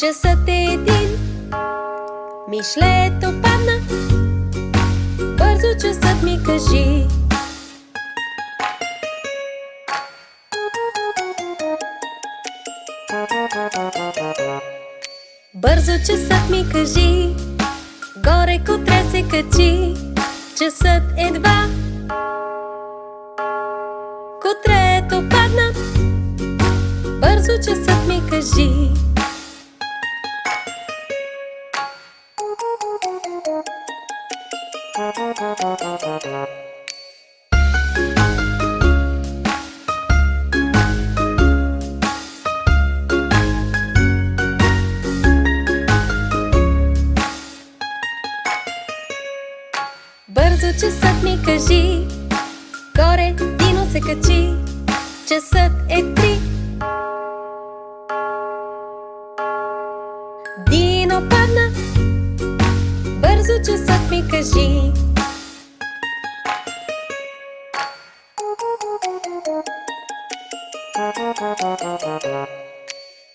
Часът е един, мишлето падна, бързо часът ми кажи. Бързо часът ми кажи, горе котре се качи. Часът е два, котрето падна, бързо часът ми кажи. Бързо часът ми кажи, горе Дино се качи. Часът е три, Дино падна, бързо часът ми кажи.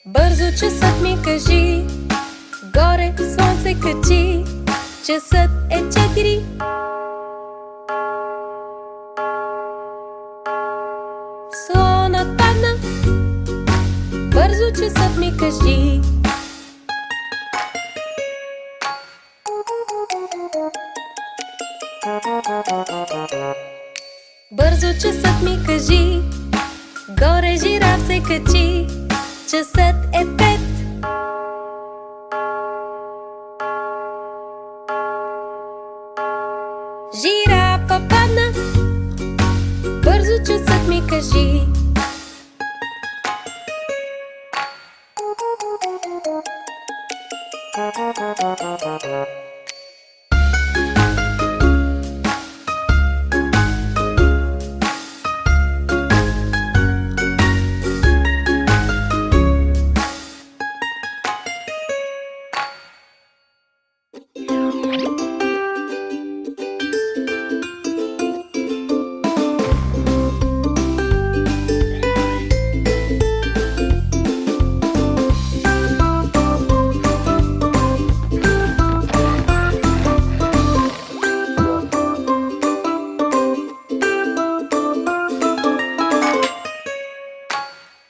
Бързо часът ми кажи, горе Слон се качи. Часът е четири, Слонът падна, бързо часът ми кажи. Бързо часът ми кажи, горе Жираф се качи. Часът е пет, Жирафа падна, бързо часът ми кажи.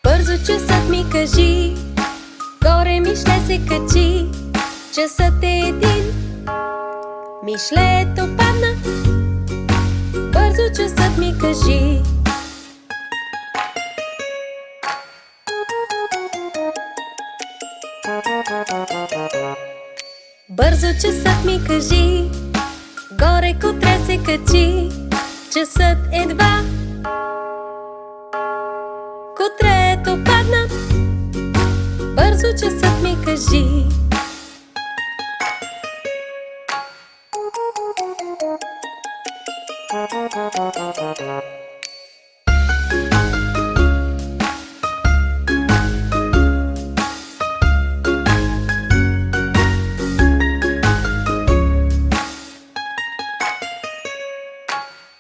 Бързо часът ми кажи, горе Мишле се качи. Часът е един, Мишлето падна, бързо часът ми кажи. Бързо часът ми кажи, горе Котре се качи. Часът е два, Котрето падна, бързо часът ми кажи.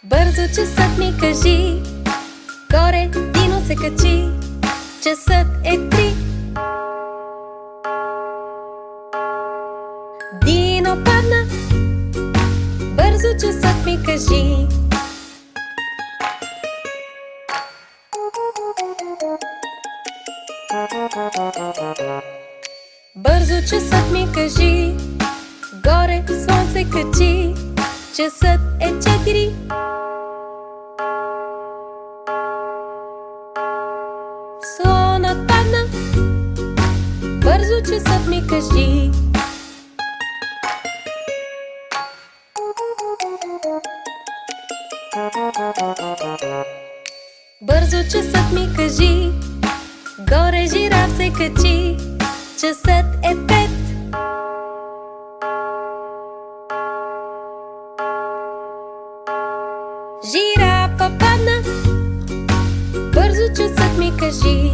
Бързо часът ми кажи, горе Дино се качи. Часът е три, Дино падна, бързо часът ми кажи. Бързо часът ми кажи, горе Слон се качи. Часът е четири, Слонът падна, бързо часът ми кажи. Бързо часът ми кажи, горе Жираф се качи. Часът е пет, Жирафа падна, бързо часът ми кажи.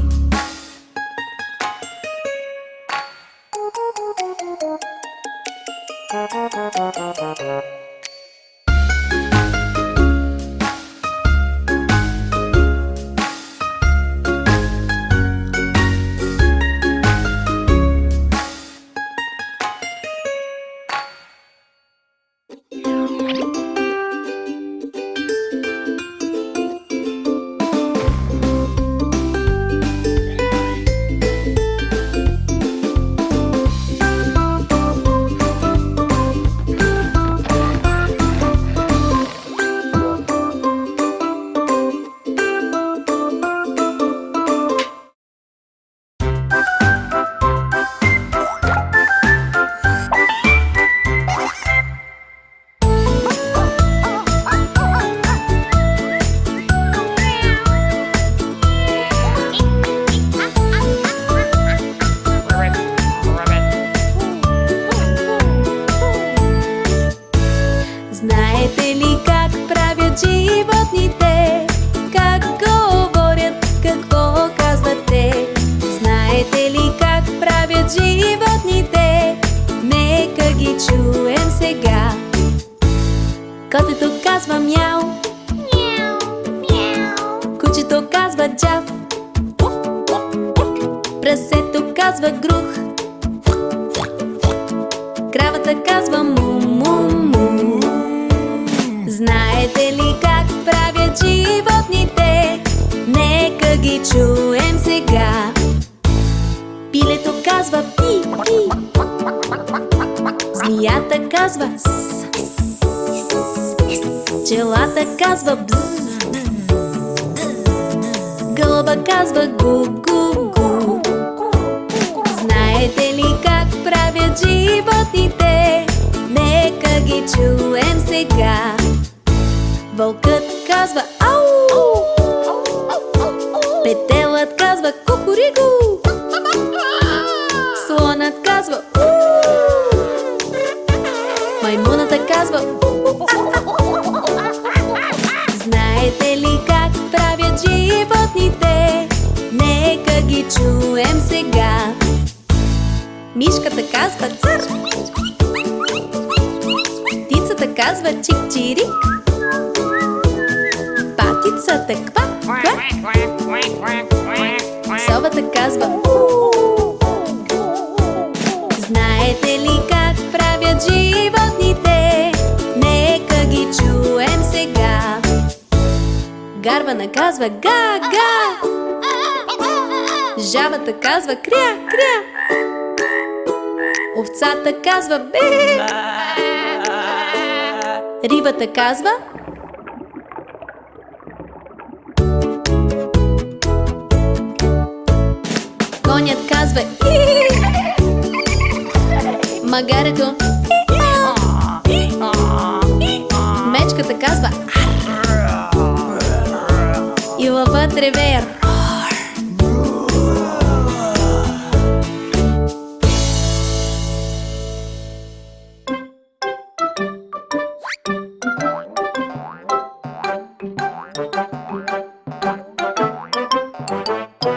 ли как правят животните? Как говорят, какво казват те? Знаете ли как правят животните? Нека ги чуем сега. Котето казва мяу, мяу, мяу. Кучето казва джав, прасето казва грух, кравата казва му-му-му. Знаете ли как правят животните? Нека ги чуем сега. Пилето казва пи-пи, змията казва с, пчелата казва бз, гълъба казва гу-гу-гу. Знаете ли как правят животните? Нека ги чуем сега. Вълкът казва ау, петелът казва кукуригу, слонът казва уу, маймуната казва уу. Знаете ли как правят животните? Нека ги чуем сега. Мишката казва цър, птицата казва чик-чирик, патицата квак-квак, совата казва уу. Знаете ли как правят животните? Нека ги чуем сега. Гарвана казва га-га, жабата казва кря-кря, овцата казва бе, рибата казва конят казва и, магарето мечката казва и лъвът реве.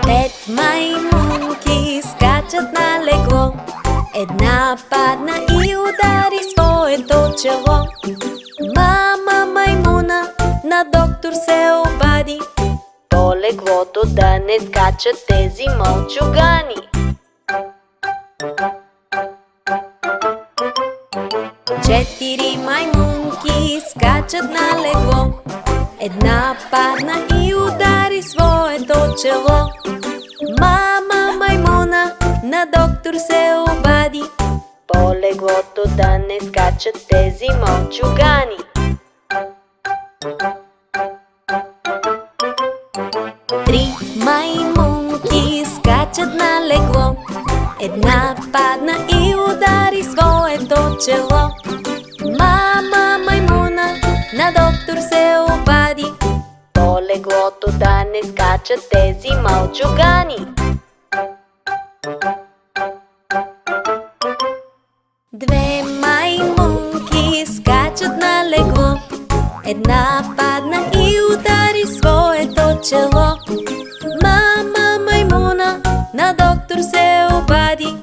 Пет маймунки скачат на легло. Една падна и удари своето чело. Мама маймуна на доктор се обади. По леглото да не скачат тези мълчугани. Четири маймунки скачат на легло. Една падна и удари своето чело. Мама маймуна на доктор се обади. По леглото да не скачат тези мълчугани. Три маймунки скачат на легло. Една падна и удари своето чело. Мама маймуна на доктор се обади. По леглото да не скачат тези мълчугани. Две маймунки скачат на легло. Една падна и удари своето чело. Мама маймуна на доктор се обади.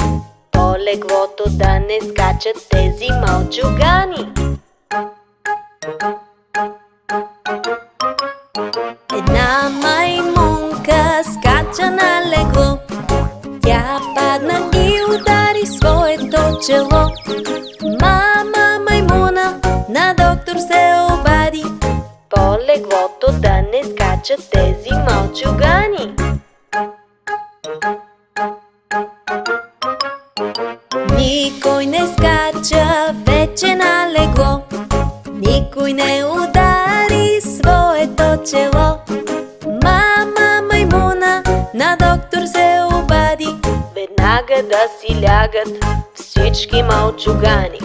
По леглото да не скачат тези мълчугани. Една маймунка скача на легло. Тя падна и удари своето чело. Мама маймуна на доктор се обади. По леглото да не скачат тези мълчугани. Никой не скача вече на легло. Никой не удари своето чело. Мама маймуна на доктор се обади. Веднага да си лягат всички мълчугани.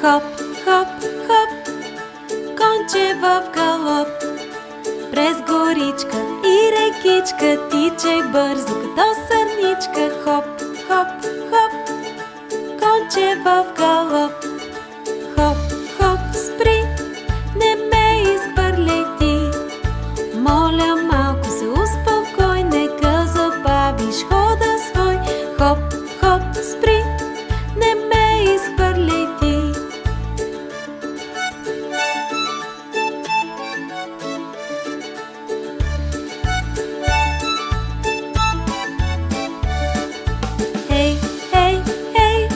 Хоп, хоп, хоп, конче в галоп. През горичка и рекичка тичай бързо като сърничка. Хоп, хоп, хоп, конче в галоп. Хоп, хоп, спри, не ме изхвърляй ти. Моля, малко се успокой, нека забавиш хода свой. Хоп, хоп, спри, не ме изхвърляй ти. Хей, хей, хей,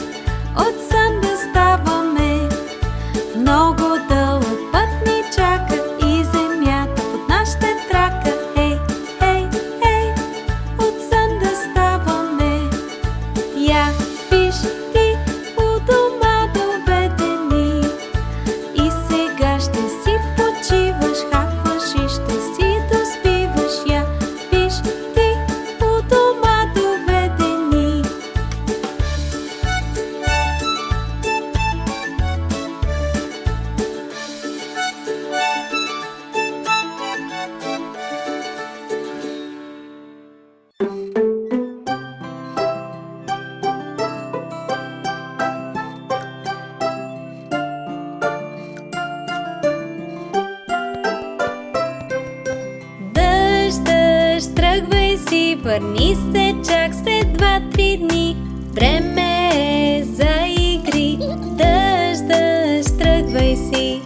от сън да ставаме. Много дълъг път ни чака и земята под нашите трака. Хей, хей, хей, от сън да ставаме. Я, виж ти, у дома доведени. И сега ще си почиваш, хапваш и ще си доспиваш. Я, виж ти, у дома доведени. Дъжд, дъжд, тръгвай си, върни се чак след 2-3 дни. Време е за игри. Дъжд, дъжд, тръгвай си.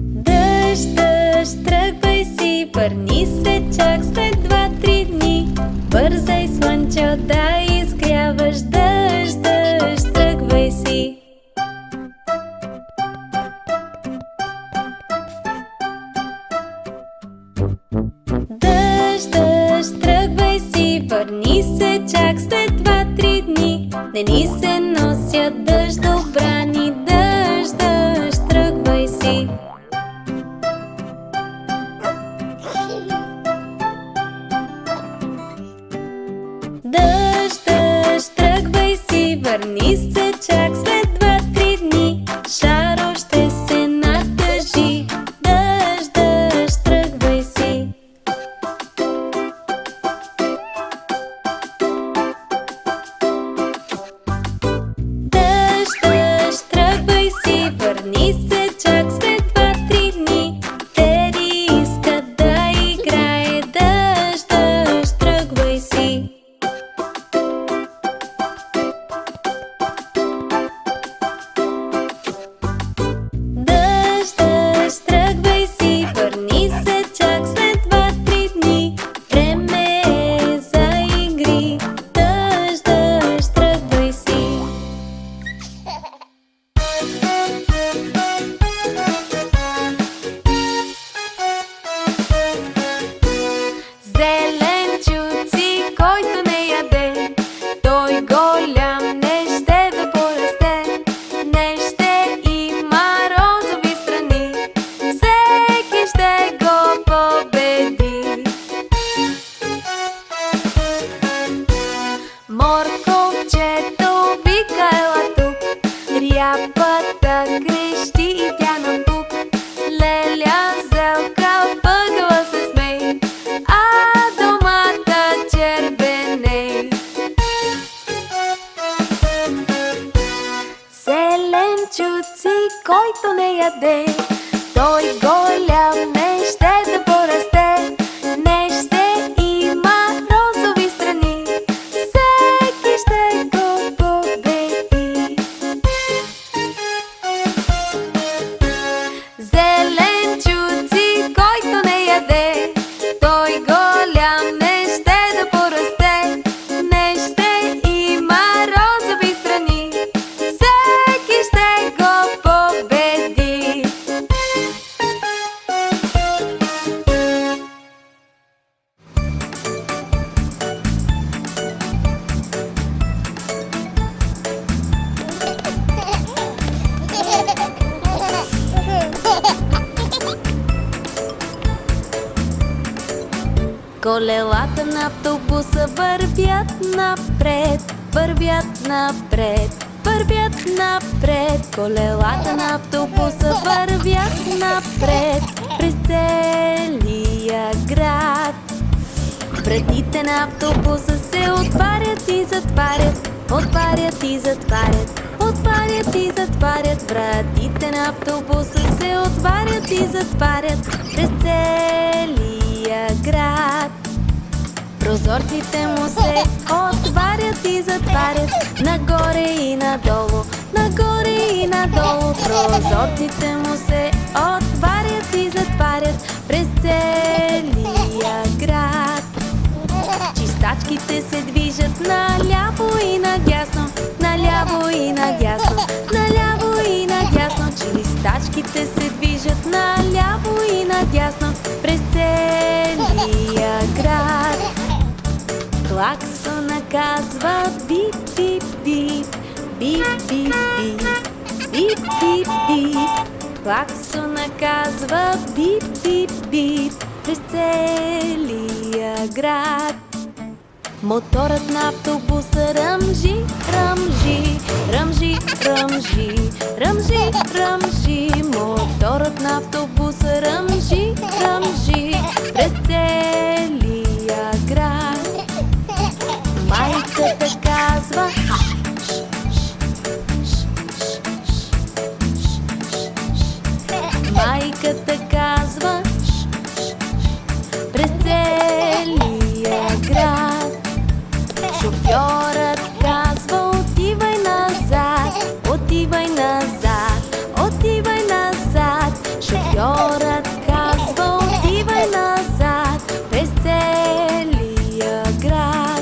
Дъжд, дъжд, тръгвай си, върни се чак след 2-3 дни. Бързай, слънче, да изгряваш. Дъжд, дъжд, тръгвай си. Дъжд, дъжд, тръгвай си, върни се чак след 2-3 дни. Не ни се носят дъждобрани. Дъжд, дъжд, тръгвай си. Дъжд, дъжд, тръгвай си, върни се чак след 2-3 дни. Шаро ще се натъжи. Дъжд, дъжд, тръгвай си. Дъжд, дъжд, тръгвай си, върни се чак след 2-3 дни. Тери иска да играе. Дъжд, дъжд, тръгвай си. Дъжд, дъжд, тръгвай си, върни се чак след 2-3 дни. Време е за игри. Дъжд, дъжд, тръгвай си. Зеленчуци, който не яде, той голям не ще да порасте. Не ще има розови страни, всеки ще го победи. Морковчето вика ела тук, ряпата крещи и тя напук. Леля зелка въгъла се смей, а домата червеней. Зеленчуци, който не яде, той голям не ще да порасте. Не ще има розови страни, всеки ще го победи. Зеленчуци, който не яде, той голям не ще да порасте. Не ще има розови страни, всеки ще го победи. Колелата на автобуса вървят напред. вървят напред, вървят напред. Колелата на автобуса вървят напред през целия град. Вратите на автобуса се отварят и затварят, отварят и затварят, отварят и затварят. Вратите на автобуса се отварят и затварят през целия град. Прозорците му се отварят и затварят нагоре и надолу, нагоре и надолу. Прозорците му се отварят и затварят през целия град. Чистачките се движат наляво и надясно, наляво и надясно, наляво и надясно. Чистачките се движат наляво и надясно през целия град. Клаксона казва бип, бип, бип, бип, бип, бип, бип, бип, бип. Клаксона казва бип, бип, бип през целия град. Моторът на автобуса ръмжи, ръмжи, ръмжи, ръмжи, ръмжи, ръмжи. Моторът на автобуса ръмжи, ръмжи през целия град. Майката казва майката казва през целия град. Шофьорът казва отивай назад, отивай назад, отивай назад. Шофьорът казва отивай назад през целия град.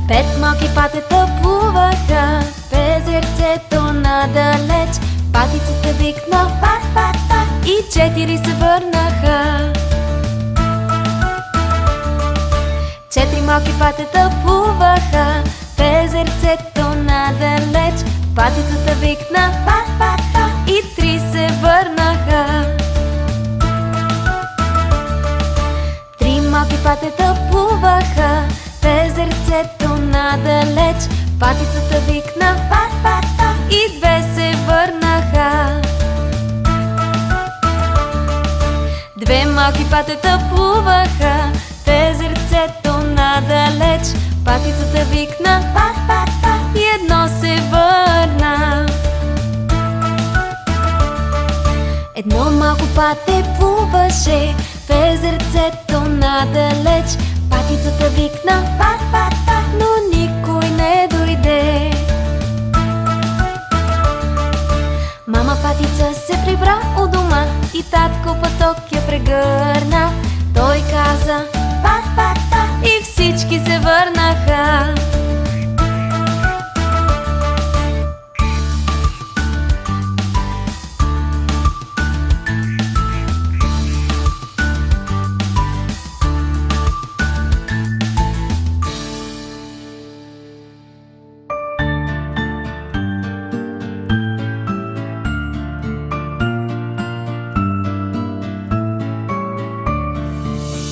Пет малки патета плуваха в езерцето надалеч. Патицата викна пат, пат, пат и 4 се върнаха. 4 малки патета плуваха в езерцето надалеч. Патицата викна пат, пат, пат и 3 се върнаха. 3 малки патета плуваха в езерцето надалеч. Патицата викна пат, пат, пат и 2 се върнаха. 2 малки патета плуваха в езерцето надалеч. Патицата викна пат, пат, пат и 1 се върна. 1 малко пате плуваше в езерцето надалеч. Патицата викна пат, пат, пат, но никой не дойде. Мама Патица се прибра у дома и татко Паток я прегърна. Той каза пат, пат, пат и всички се върнаха.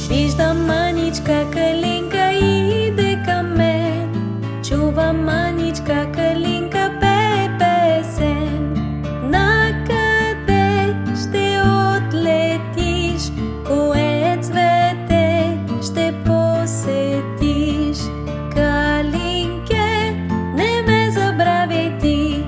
Виждам Маничка Калинка иде към мен. Чувам Маничка Калинка пее песен. Накъде ще отлетиш? Кое цвете ще посетиш? Калинке, не ме забравяй ти.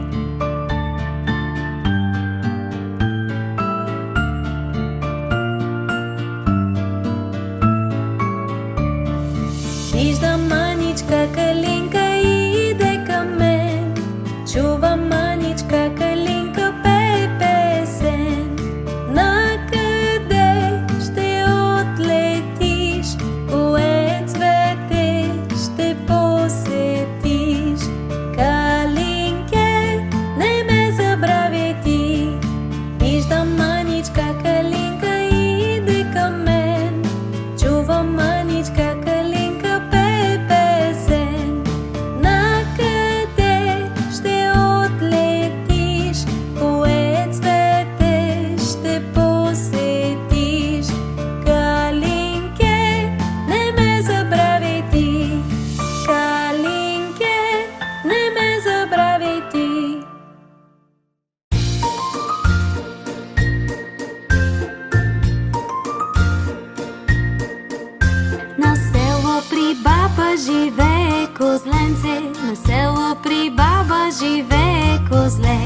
живее козленце, на село при баба живее козле.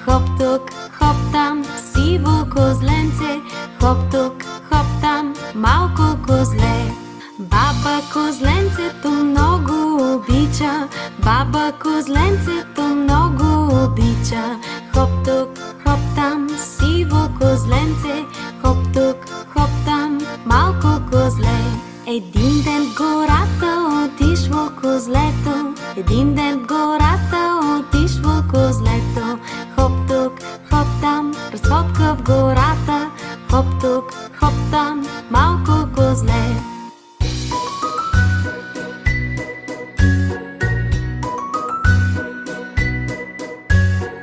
Хоп тук, хоп там, сиво козленце, хоп тук, хоп там, малко козле. Баба козленцето много обича, баба козленцето много обича. Хоп тук, хоп там, сиво козленце, хоп тук, хоп там, малко козле. Един ден в гората отишло козлето, един ден в гората отишло козлето. Хоп тук, хоп там, разходка в гората, хоп тук, хоп там, малко козле.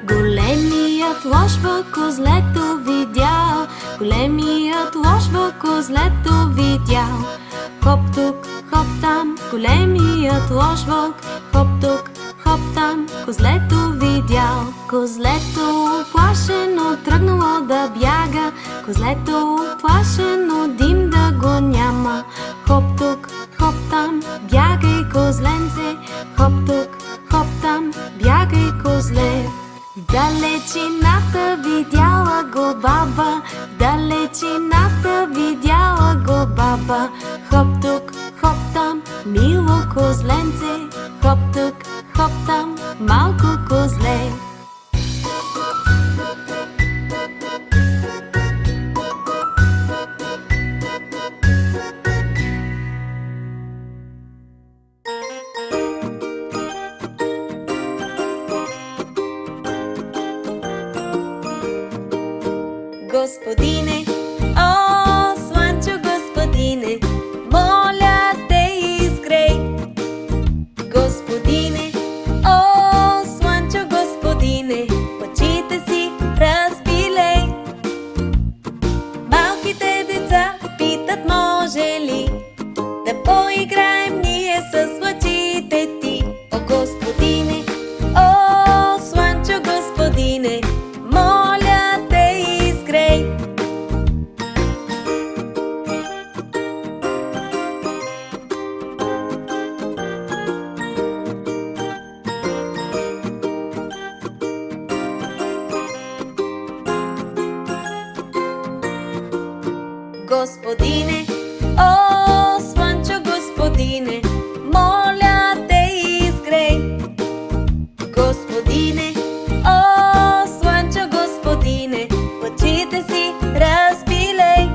Големият лошва козлето видял, големият лошва козлето видял. Хоп тук, хоп там, големият лош вълк, хоп тук, хоп там, козлето видял. Козлето уплашено тръгнало да бяга, козлето уплашено дим да го няма. Хоп тук, хоп там, бягай козленце, хоп тук, хоп там, бягай козле. В далечината видяла го баба, в далечината видяла го баба. Хоп тук, хоп там, мило козленце, хоп тук, хоп там, малко козле. Господине, о, слънчо господине, моля те изгрей. Господине, о, слънчо господине, очите си разпилей. Малките деца питат, може ли да поиграем ние с лъчите ти. О, господине, о, слънчо господине, моля те изгрей. Господине, о, слънчо господине, моля те изгрей. Господине, о, слънчо господине, очите си разпилей.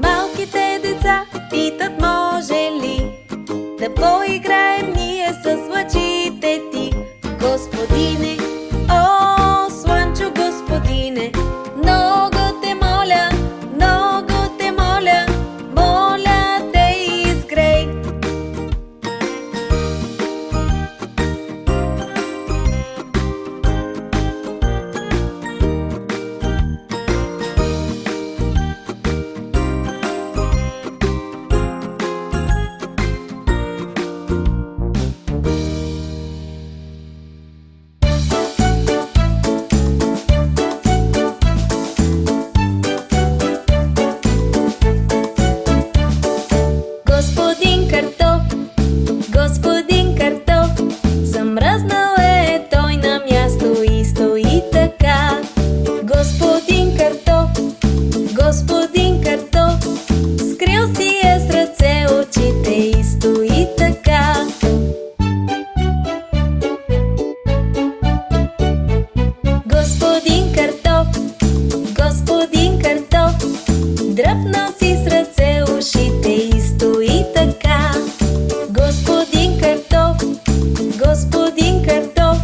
Малките деца питат, може ли да поиграем ние с лъчите ти. Господине, о, слънчо господине, много те моля, моля те изгрей. Господин картоф, господин картоф, замръзнал е той на място и стои така. Господин картоф, господин картоф, скрил си е с ръце очите и стои така. Господин картоф, господин картоф, дръпнал си с ръце ушите и стои така. Господин картоф, господин картоф,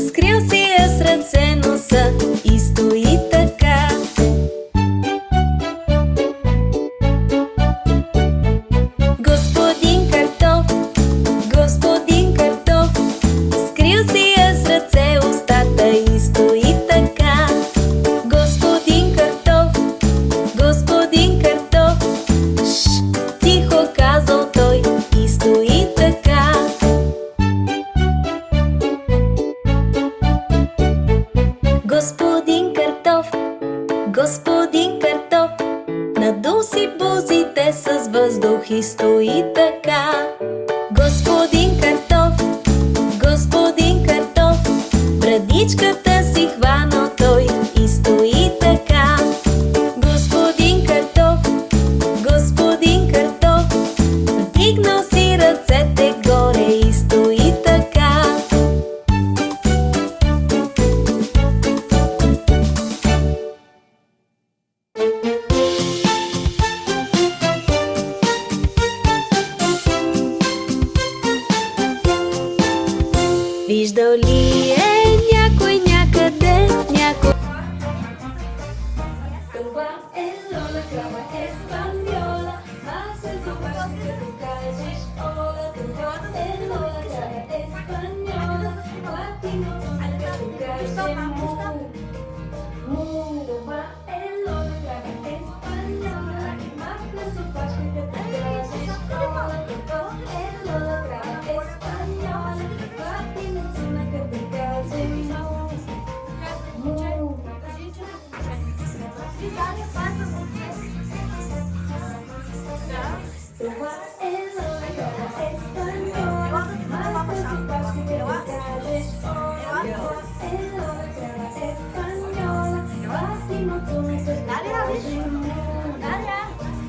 скрил си е с ръце носа и стои така. Господин картоф, господин картоф, скрил си е с ръце устата и стои така. Господин картоф, господин картоф, шш, тихо казал той и стои така. Господин картоф, господин картоф, на надуси бузите с въздух и стои така. Господин картоф, господин картоф, брадичката си хванал той и стои така. Господин картоф, господин картоф, вдигнал си ръцете горе и стои така. Виждал ли е някой някъде някой? Това е Лола, крава еспаньола. Маха зубачки, като кажеш ола. Това е Лола, крава еспаньола. Латиното, като кажем му. Му, това е Лола, крава еспаньола. Маха зубачки, като кажеш ола. Това е Лола, крава еспаньола. Латиното, като кажем му. Му. Това е Лола, крава еспаньола. Маха зубачки, като кажеш ола. Това е Лола, крава еспаньола. Латиното, като кажем му.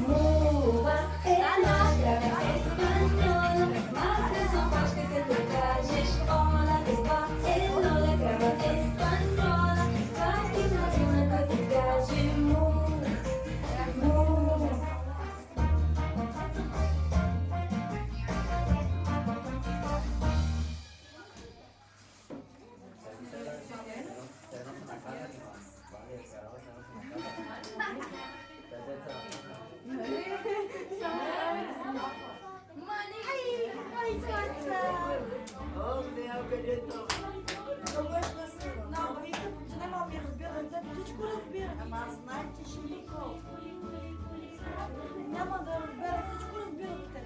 Това е Лола, крава еспаньола. Маха зубачки, като кажеш ола. Това е Лола, крава еспаньола. Латиното, като кажем му. Ама аз знаем, че ще ми няма да разбера, всичко разбирате.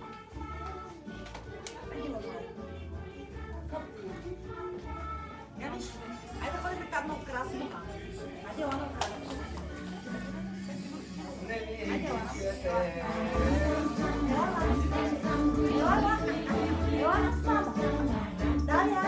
Виж, айде да бъдем там много красно. Айде, Лана, красно. Айде, Лана. Елана, само. Дария.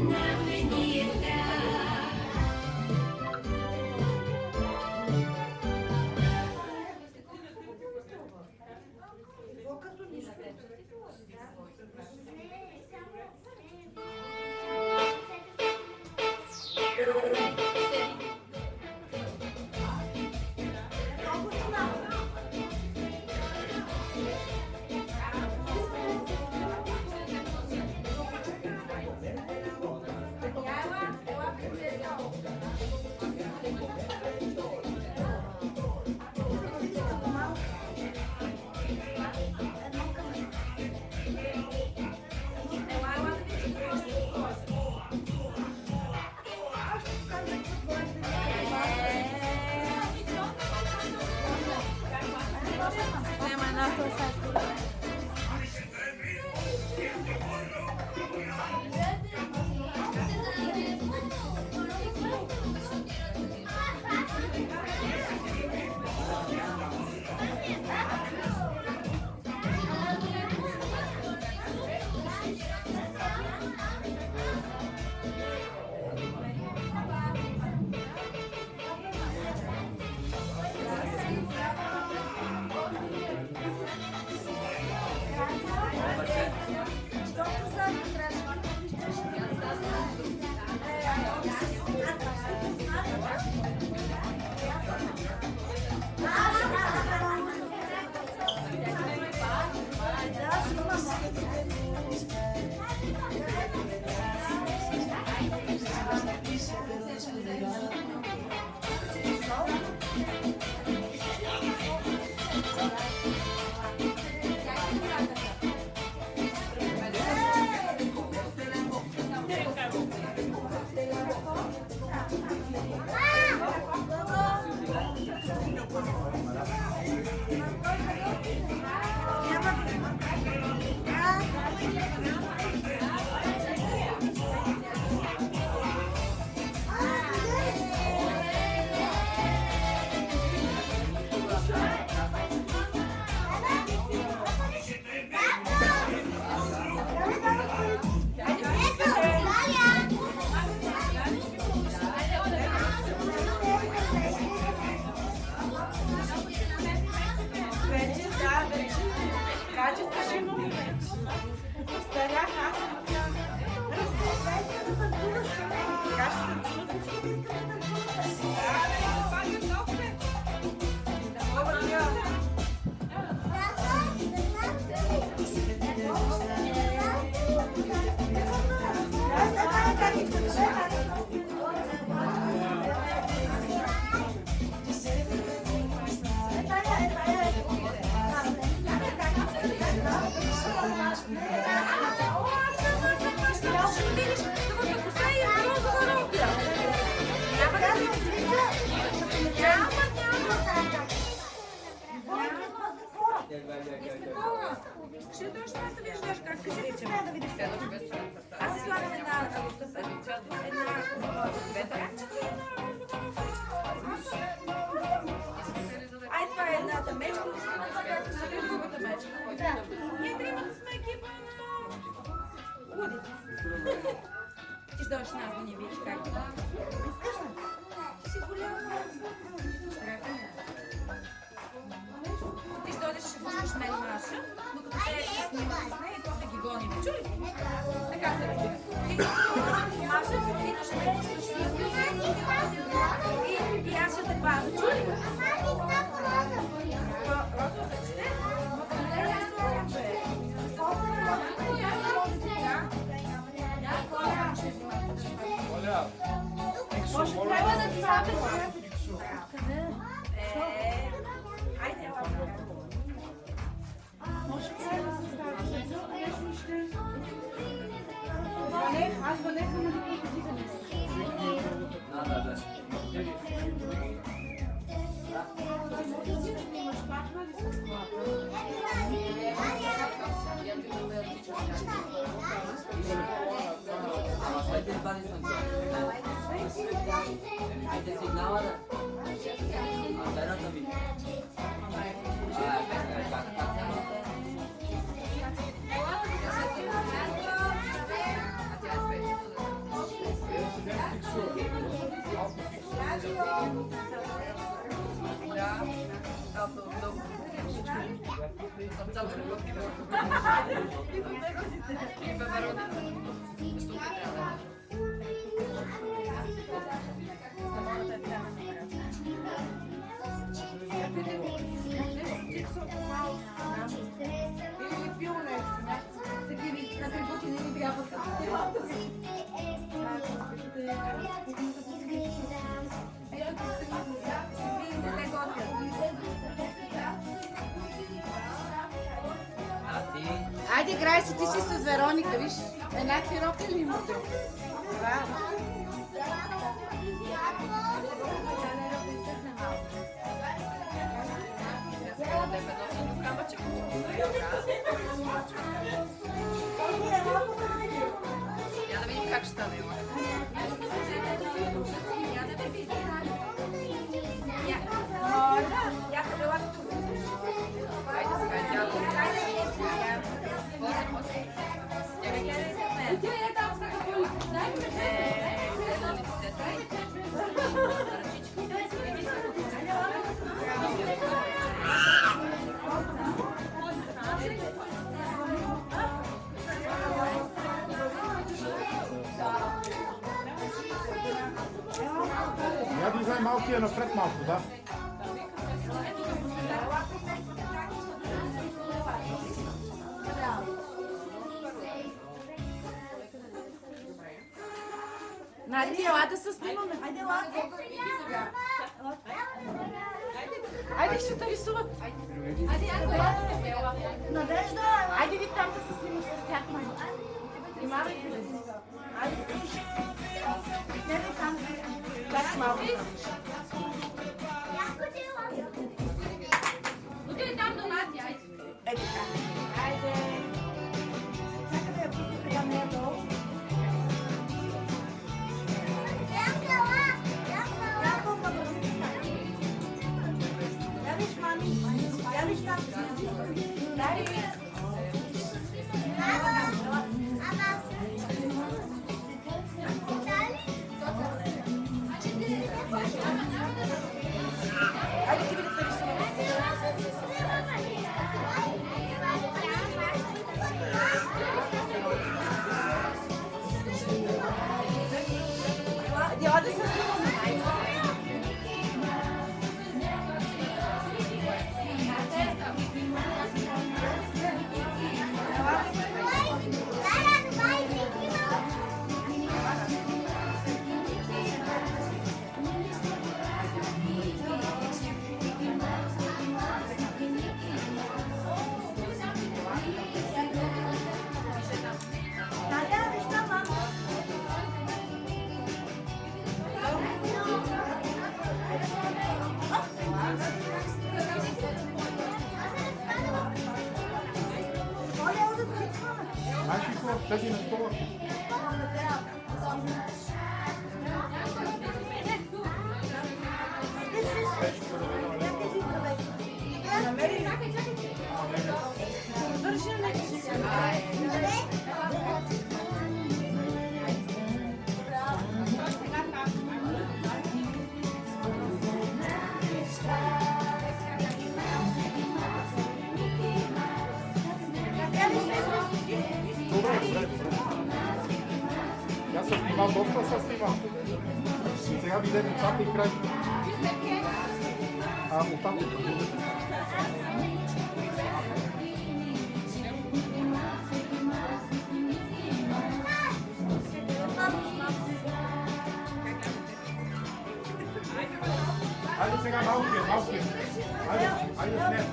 на мені є страх. Ще точно да виждаш как се речем. Аз си слагам една Ай, това е едната мечка, това е другата мечка. Ние тримата сме екипа на лудите. Ти ще дойдеш с нас да ни видиш как това. Искаш ли? Ти си голяма. Ти ще дойдеш, ще пушваш мен и Маша, докато те ще снимат с нея и после ги гоним. Чули? Така се разбира. Ти ще пушваш Маша, ти ще ме пушваш с и аз ще те пазя. Чули? Розовата чете? Може трябва да ти става. Айде, може трябва да се става. Аз валеха на Или пил нещо, такива на трибути не ни трябва Айде, играй си, ти си с Вероника, виж. Еднакви роки ли имате? Браво. Я да видим как ще стане. Хайде сега тя. Я да излезе малкия напред малко, да. Нади, ела да се снимаме. Айде, ела. Айде, ще те рисуват. Надежда, айде ви там да се снимаш с тях, май. Внимавайте ли? Айде. Не ви там. Чак малко. Отиде там до Надя, айде. Е така. Айде. Чакай да я пусти сега нея долу. Явиш, мами. Явиш там. Дай ми. Айде ти видите ли Дела да се снимаме. Знаеш ли какво? Тези на стола. Намери ли? Върши Аз съм снимал, доста съм снимал. И сега видя децата и край. Оттам. Айде сега малкия. Айде с нея.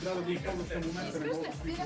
grado di fondo stiamo mettere molto più.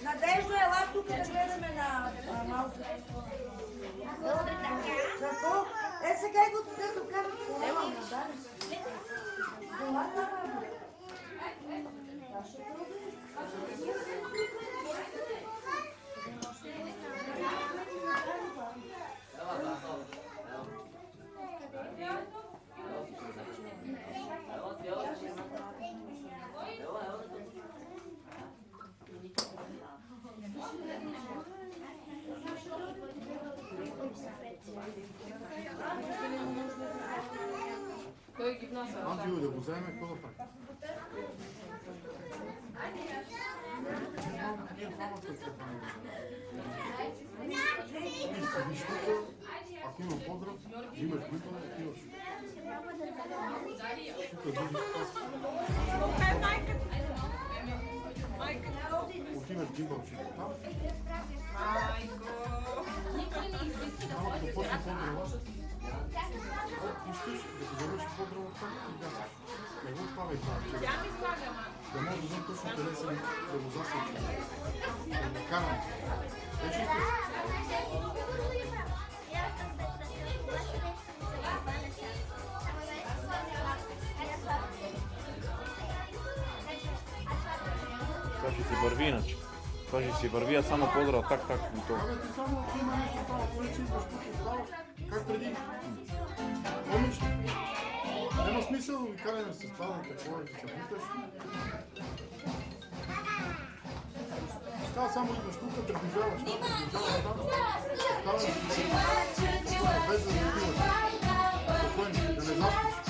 Надежда е ела тук, гледаме на малко. Е, сега и го тук докарат колата. Анджио да го вземе, какво да прави? Ние двамата се правим. Виж тук, ако има поздрав, взимаш битва, отиваш. Тук видиш пас. Отиваш гимбалчето там. Малко почне поздрава. Пускаш, да ти завърши поздрава там и гасаш. Не го оставяй това. Да може да знам точно къде съм да го засеча. Да го карам. Вече искаш? Това ще си върви иначе. Това ще си върви, а само поздрав так и то. Абе, ти само ако има нещо там, вече идваш тук и оставаш. Как преди? Помниш? Няма смисъл да караме с това, да какво е, да се питаш. Така само идваш тук, приближаваш там, там. Оставаш без да отиваш. Спокойно, да не заспиш.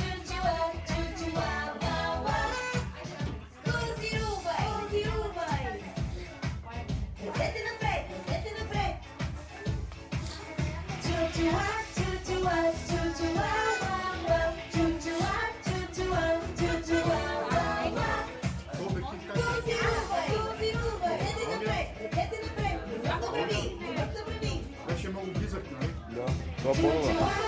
Беше много близък, нали? Да, това по-добре.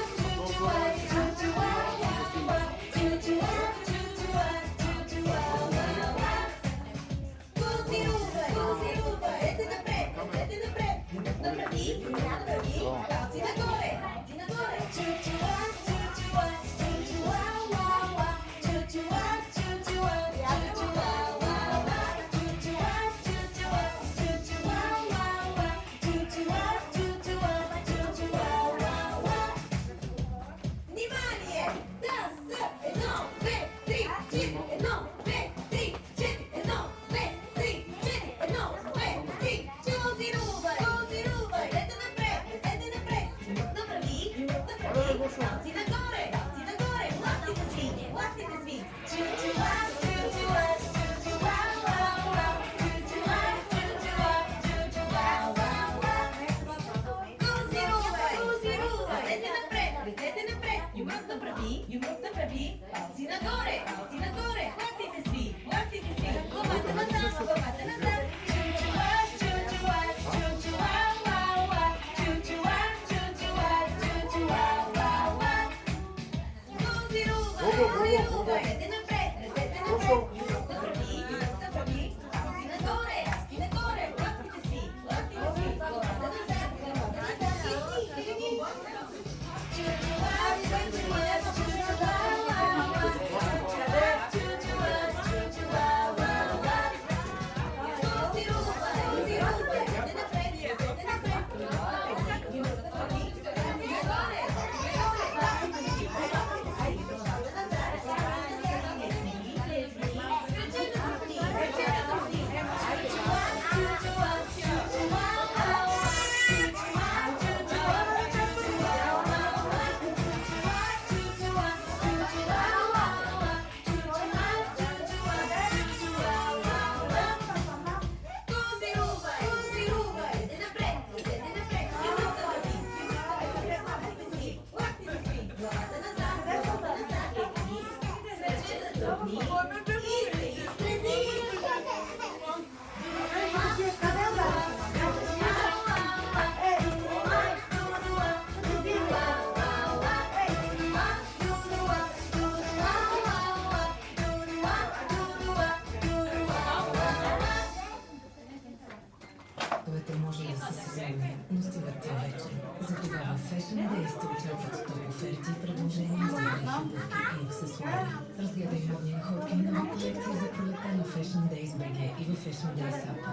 но стигат тя вече. Затова в Fashion Days те очакват топ оферти и предложения за дрехи, обувки и аксесуари. Разгледай модни находки и нови колекции за пролета на Fashion Days BG и в Fashion Days App.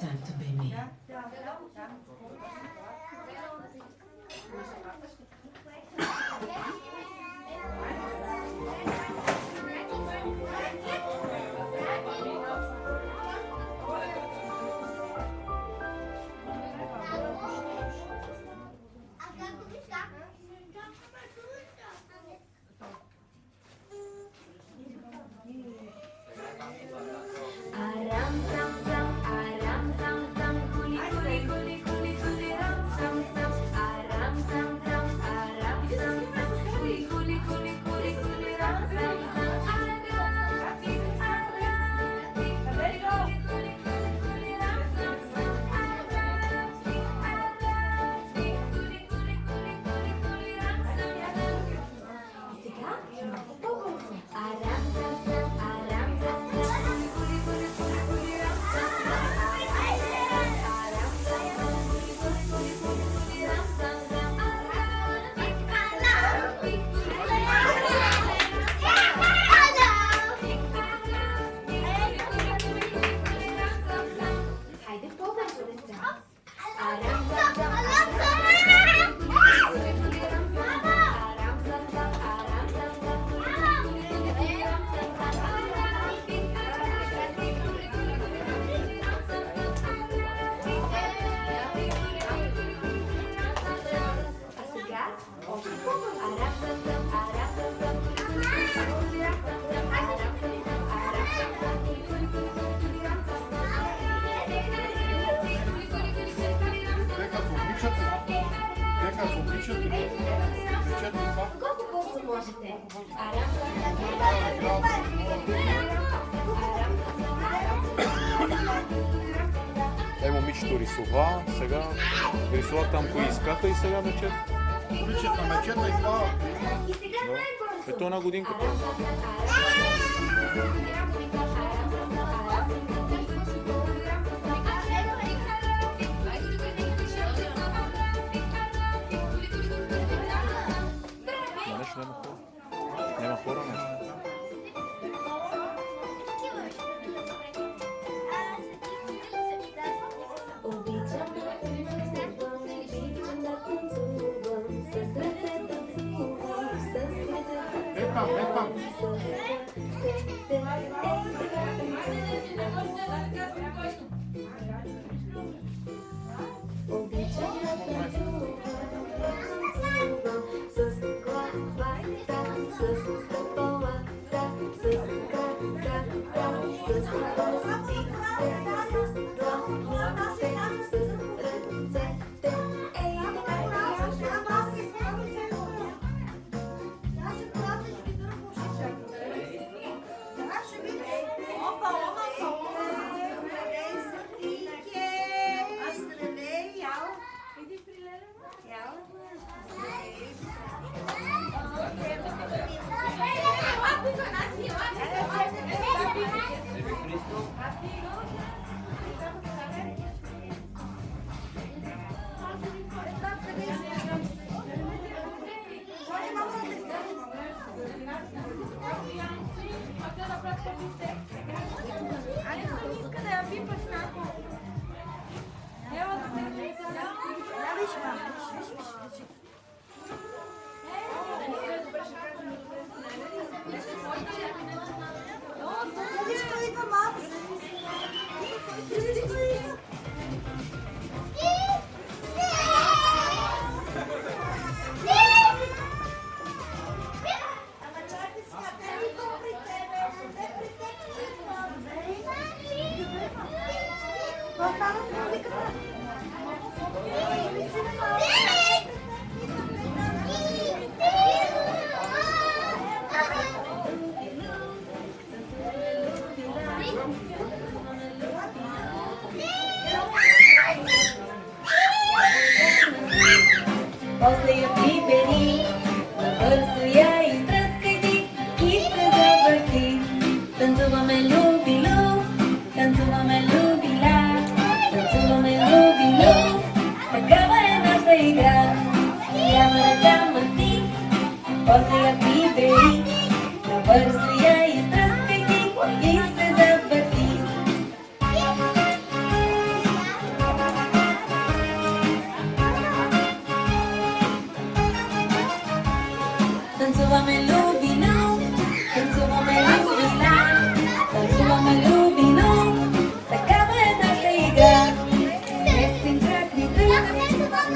Time to be me. можете. Момичето рисува, сега рисува там кои искаха и сега вече. Обичат на мечета и това. Ето една годинка. Но нещо няма хора. Няма хора, нещо. Обичам да танцувам, обичам да танцувам, с ръце танцувам, с ръце Е там, е там. Обичам да танцувам, с главата, с стъпалата, с краката, с костите, с дланите, с ръцете. Ей, после я прибери, набързо я изтръскай ти и се завърти. Танцуваме люби-люб, танцуваме люби-ля, танцуваме люби-люб, такава е нашата игра. Трябва ръка мъти, после я прибери, набързо я изтръскай ти и се завърти. Танцуваме люби-люб, танцуваме люби-ля, танцуваме люби-люб, такава е нашата игра. Десен крак ни дръг,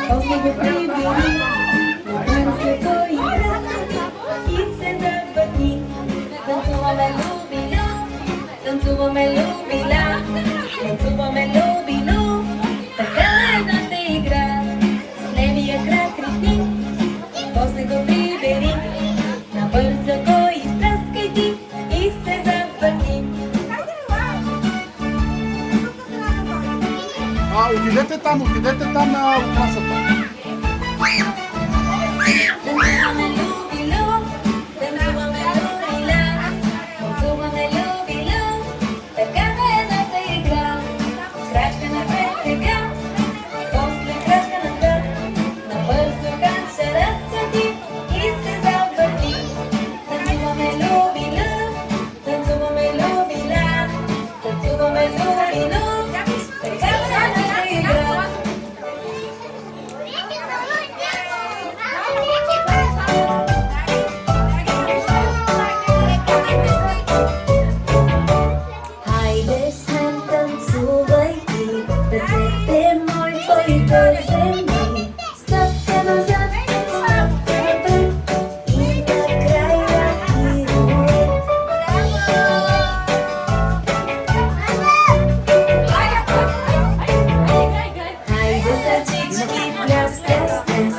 после го прибери, набързо го изтръскай и се завърти. Танцуваме люби-люб, танцуваме люби-ля, танцуваме люби-люб, такава е нашата игра. С левия крак ритни, после го прибери, набързо го изтръскай ти и се завърти. Отидете там на масата. Танцуваме люби-люб, танцуваме люби-ля, танцуваме люби-люб, такава е нашата игра. Крачка напред сега, после крачка назад, набързо канча разцъти и се завърти. Танцуваме люби-люб, танцуваме люби-ля, танцуваме люби-люб, такава е нашата игра. Хайде с мен танцувай ти, ръцете мои твоите вземи. Стъпка назад, стъпка напред и накрая пирует. Хайде сърчички, пляс, пляс, пляс,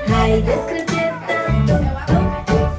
хайде с кръчета, тук, тук, тук.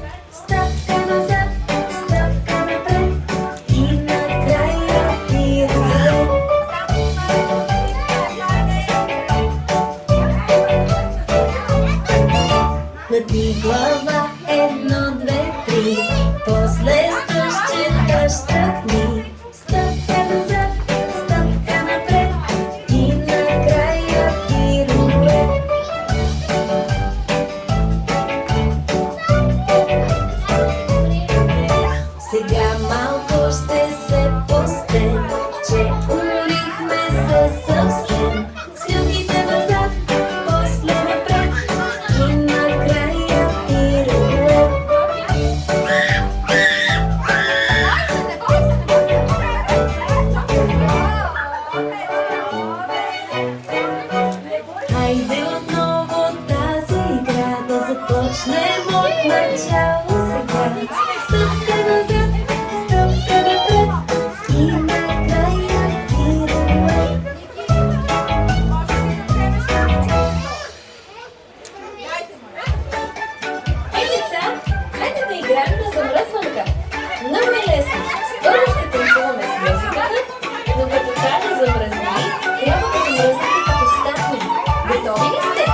Готови ли сте?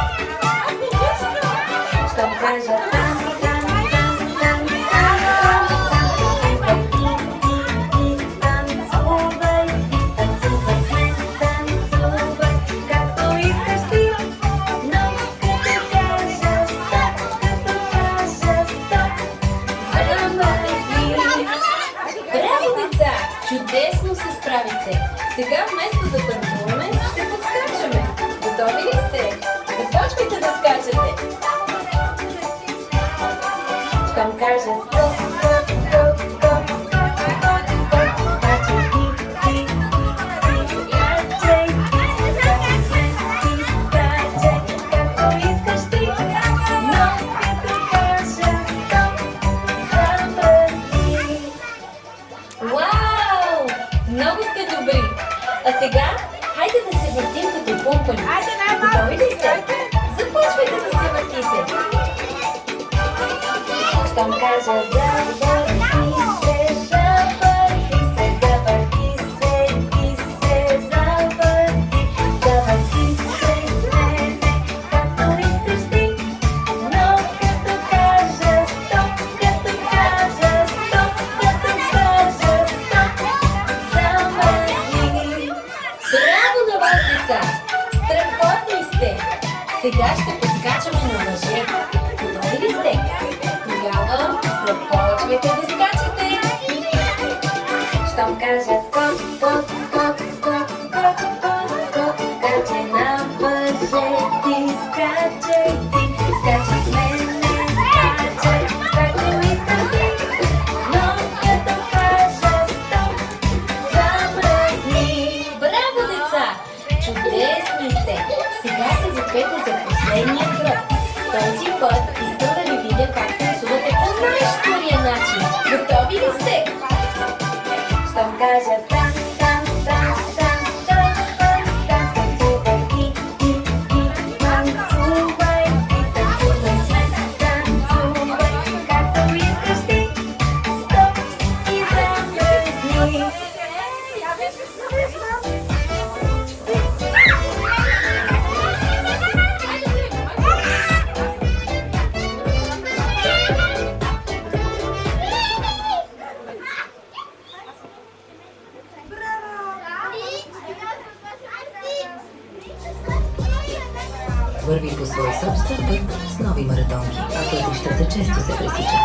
Щом кажа танц, танц, танц, танц, танцувай, танцувай с мен, танцувай, както искаш ти. Но като кажа стоп, замръзни. Браво, деца! Чудесно се справите! Сега вместо да танцуваме, ще подскачаме. Готови ли сте? Започвайте да скачате! Щом кажа стоп, стоп, стоп, стоп, стоп, стоп, стоп, скачай ти, ти, ти, скачай, ти, скачай с мен, ти, скачай, както искаш ти. Но като кажа стоп, замръзни. Вау! Много сте добри! А сега, хайде да се въртим като пумпани. Готови ли сте? Започвайте да се въртите. Щом кажа завърти се, завърти се, завърти се, ти се завърти, завърти се с мене, както искаш ти. Но като кажа стоп, като кажа стоп, като кажа стоп, замръзни. Браво на вас, деца! Страхотни сте! Сега ще подскачаме на мъже. Готови ли сте? Тогава започвайте да скачате! Щом кажа скок, скок, скок, скок, скок, скок, скок, скачай на мъже, ти скачай, скачай с мене, скачай, както искаш ти. Но като кажа стоп, замръзни. Браво, деца! Чудесни сте! Сега се запете за последния кръг. Този път искам да ви видя как танцувате по най-скория начин. Готови ли сте? Щом кажа танц, танц, танц, танц, танц, танц, танц, танцувай ти, ти, ти, танцувай, ти танцувай с мен, танцувай, както искаш ти. Стоп и замръзни. Върви по свой собствен път с нови маратонки, а пътищата често се пресичат.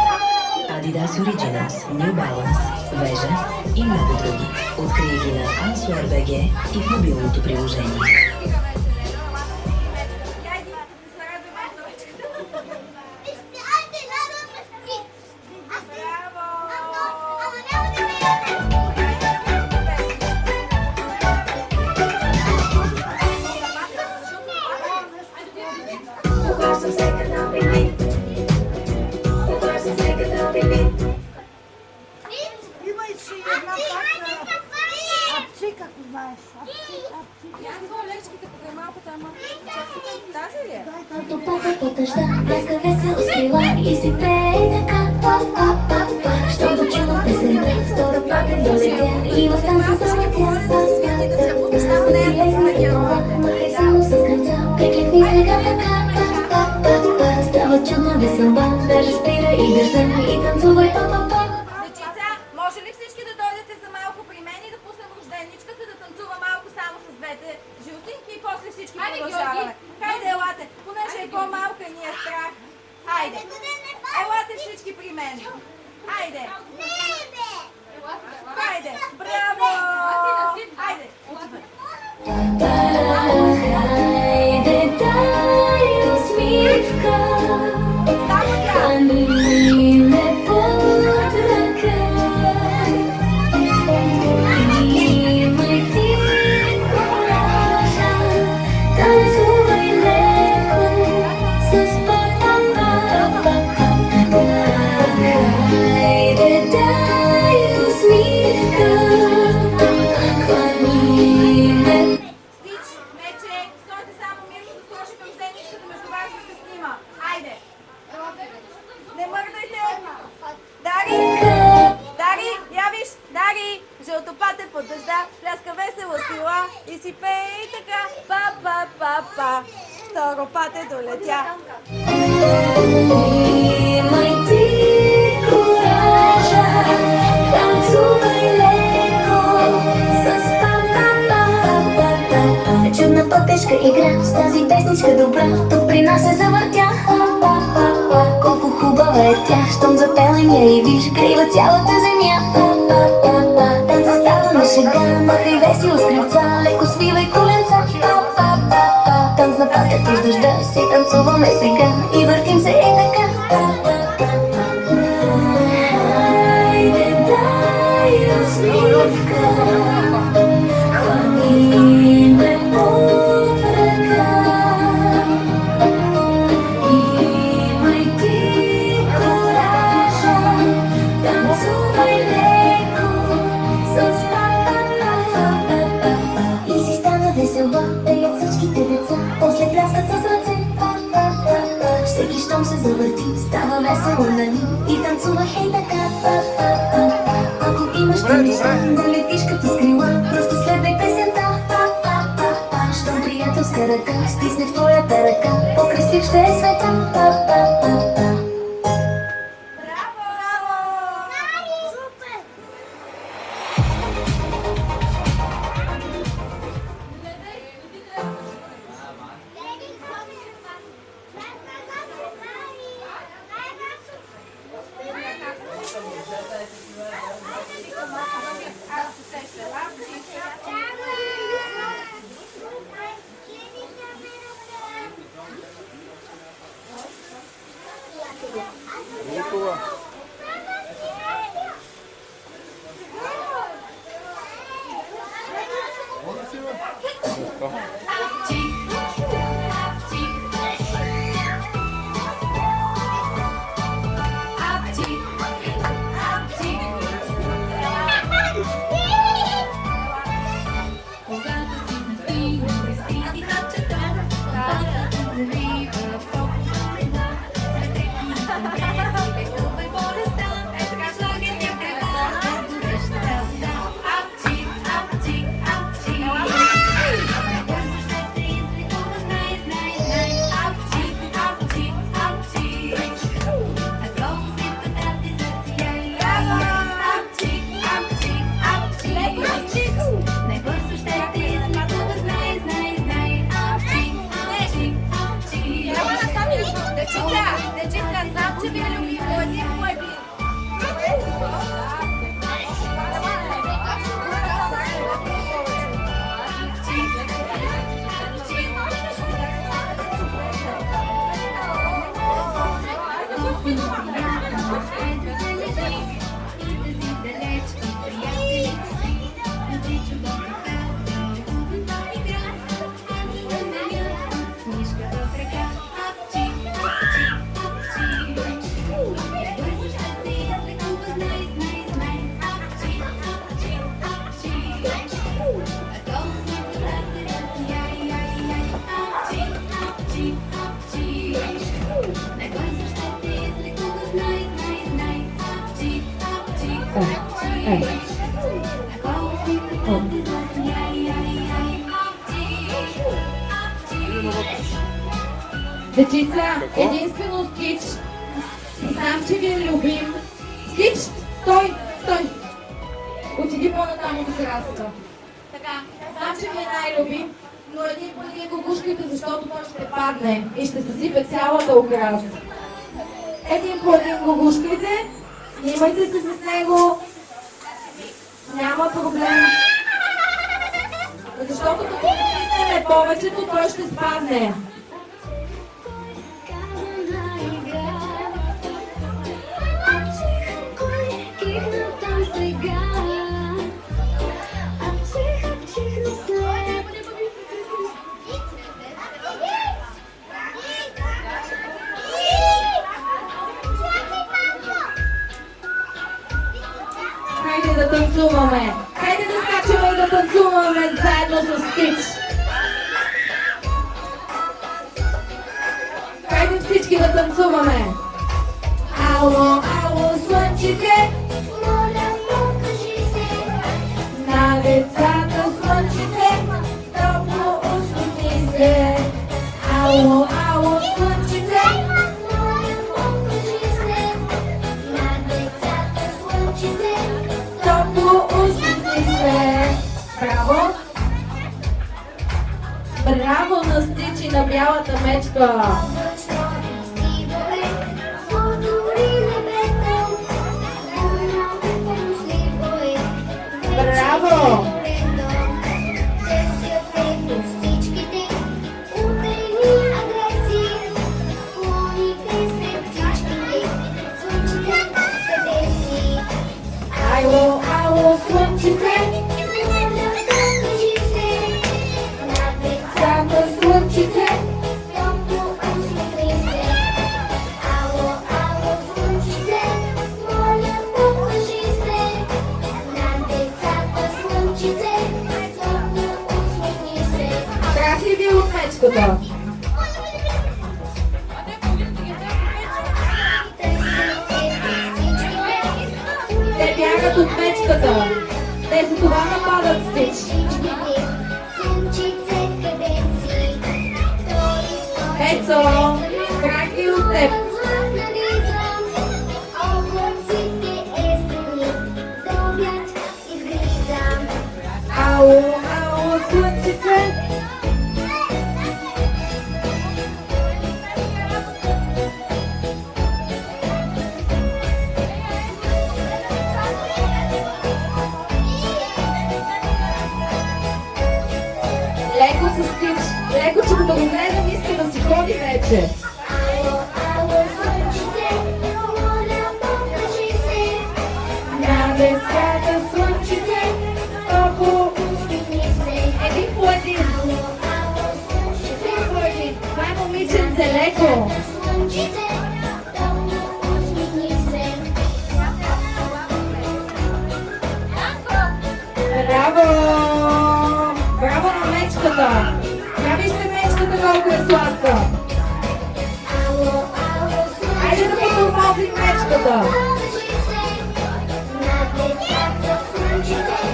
Adidas Originals, New Balance, Вежа и много други. Открий ги на Answear.bg и в мобилното приложение. Обаждам се като биби. Обаждам се като биби. Има и си една пак апчи, ако знаеш. Аз лечките покрай малко там. Тази ли е? Топата по дъжда, блеска весел скрила и си пее така. Щом да чувам песента, втора пак е долетя и в танца залетя. Махай само с кръвца, прикликни сега така. Става чудна веселба, даже спира и дъжда и танцувай па-па-па. Дечица, може ли всички да дойдете за малко при мен и да пуснем рожденичката да танцува малко само с двете жълтинки и после всички продължаваме? Хайде, елате, понеже е по-малка и ни е страх. Хайде, елате всички при мен. Хайде. Хайде, браво! Хайде, отивай. Хайде, дай усмивка, Само тя. хвани ме под ръка. Имай ти коража, танцувай леко с па-па-па. Хайде, дай усмивка, хвани ме. Стич, мече, стойте само мирно да сложите рожденичката между вас да се снима. Айде. Не мърдайте. Дари, Дари, я виж, Дари, жълтопате под дъжда, пляска весела стила и си пее и така. Па-па-па-па. ропате долетя. Имай ти коража, танцувай леко с па-па-па-па-па. Чудна пътешка игра с тази песничка добра, тук при нас се завъртя. Па-па-па-па, колко хубава е тя, щом запелем я и виж, крива цялата земя. Па-па-па-па, танца става на шега, махай весело с кръвца, леко свивай коленца. Па-па-па-па, танц на патето с дъжда, си танцуваме сега и въртим се и така. Хайде, дай усмивка, хвани ме под ръка. Имай ти коража, танцувай леко с па-па-па-па-па. И си стана весела, пеят всичките деца, после пляскат с ръце. Па-па-па-па, всеки щом се завърти, става весело, нали? И танцува хей така. Па-па-па-па, ако имаш мечта да летиш като с крила, просто следвай песента. Па-па-па-па, щом приятелска ръка стисне в твоята ръка, по-красив ще е света. Па-па-па-па. Лукова. Дечица, знам, че ви люби един мой бит. Дечица, единствено Скич. Знам, че ви е любим. Скич, стой, стой. Отиди по-натам от терасата. Така, знам, че ви е най-любим, но един по един го гушкайте, защото той ще падне и ще съсипе цялата украса. Един по един го гушкайте, снимайте се с него. Няма проблем. Защото като натиснеме повечето, той ще спадне. Хайде да танцуваме! Хайде да скачаме и да танцуваме заедно с Скич! Хайде всички да танцуваме! Ало, ало, слънчице! Моля, покажи се На децата слънчице! Топло усмихни се! Ало, слънчице. Топло усмихни се. Браво! Браво на Стич и на бялата мечка! Браво! Ало, ало, слънчице! Децата слънчице! Страх ли ви е от мечката? Те бягат от мечката. Те за това нападат Стич. Ецо, страх ли от теб? Ало, ало, слънчице! Леко с Стич, леко, че като го гледам, иска да си ходи вече. На децата слънчице, топло усмихни се. Един по един. Един по един. Това е момиченце, леко. Браво! Браво на мечката! Я вижте мечката колко е сладка! Хайде да потормозим мечката!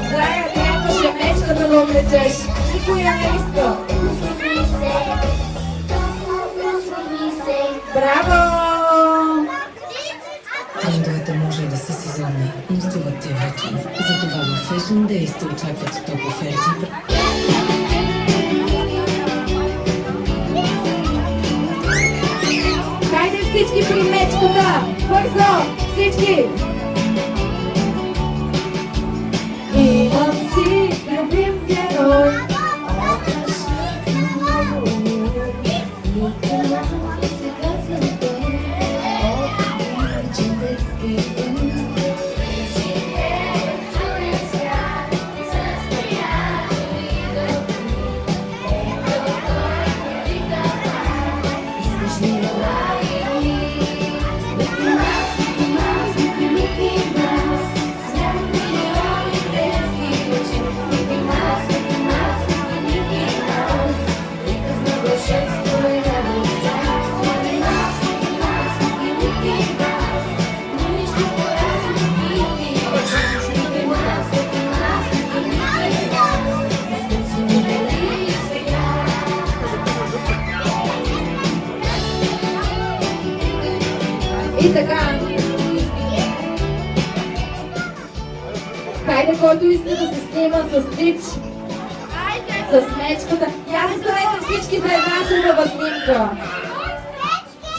Зая, трябваше мечката да облечеш! Никой я не иска! Браво! Трендовете може и да са сезонни, но стилът ти е вечен. Затова в Fashion Days те очакват топ оферти. Хайде всички при мечката! Бързо! Всички! Имам си любим герой. И така. Хайде, който иска да се снима с Стич, с мечката. Я застанете всички за една хубава снимка.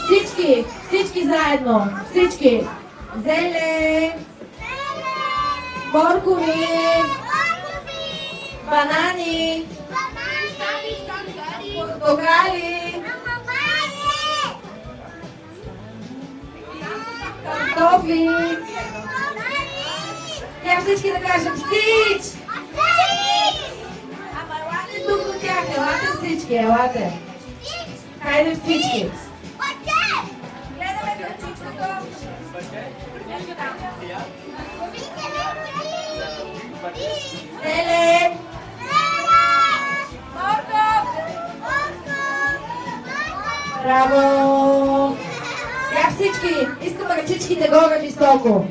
Всички, всички заедно. Всички. Зеле, моркови, банани, портокали, картофи. Я всички да кажем Стич! Ама елате тук до тях, елате всички, елате. Хайде всички. Гледаме към чучкото. Зеле! Морков! Браво! Я всички! Искам ръчичките горе високо.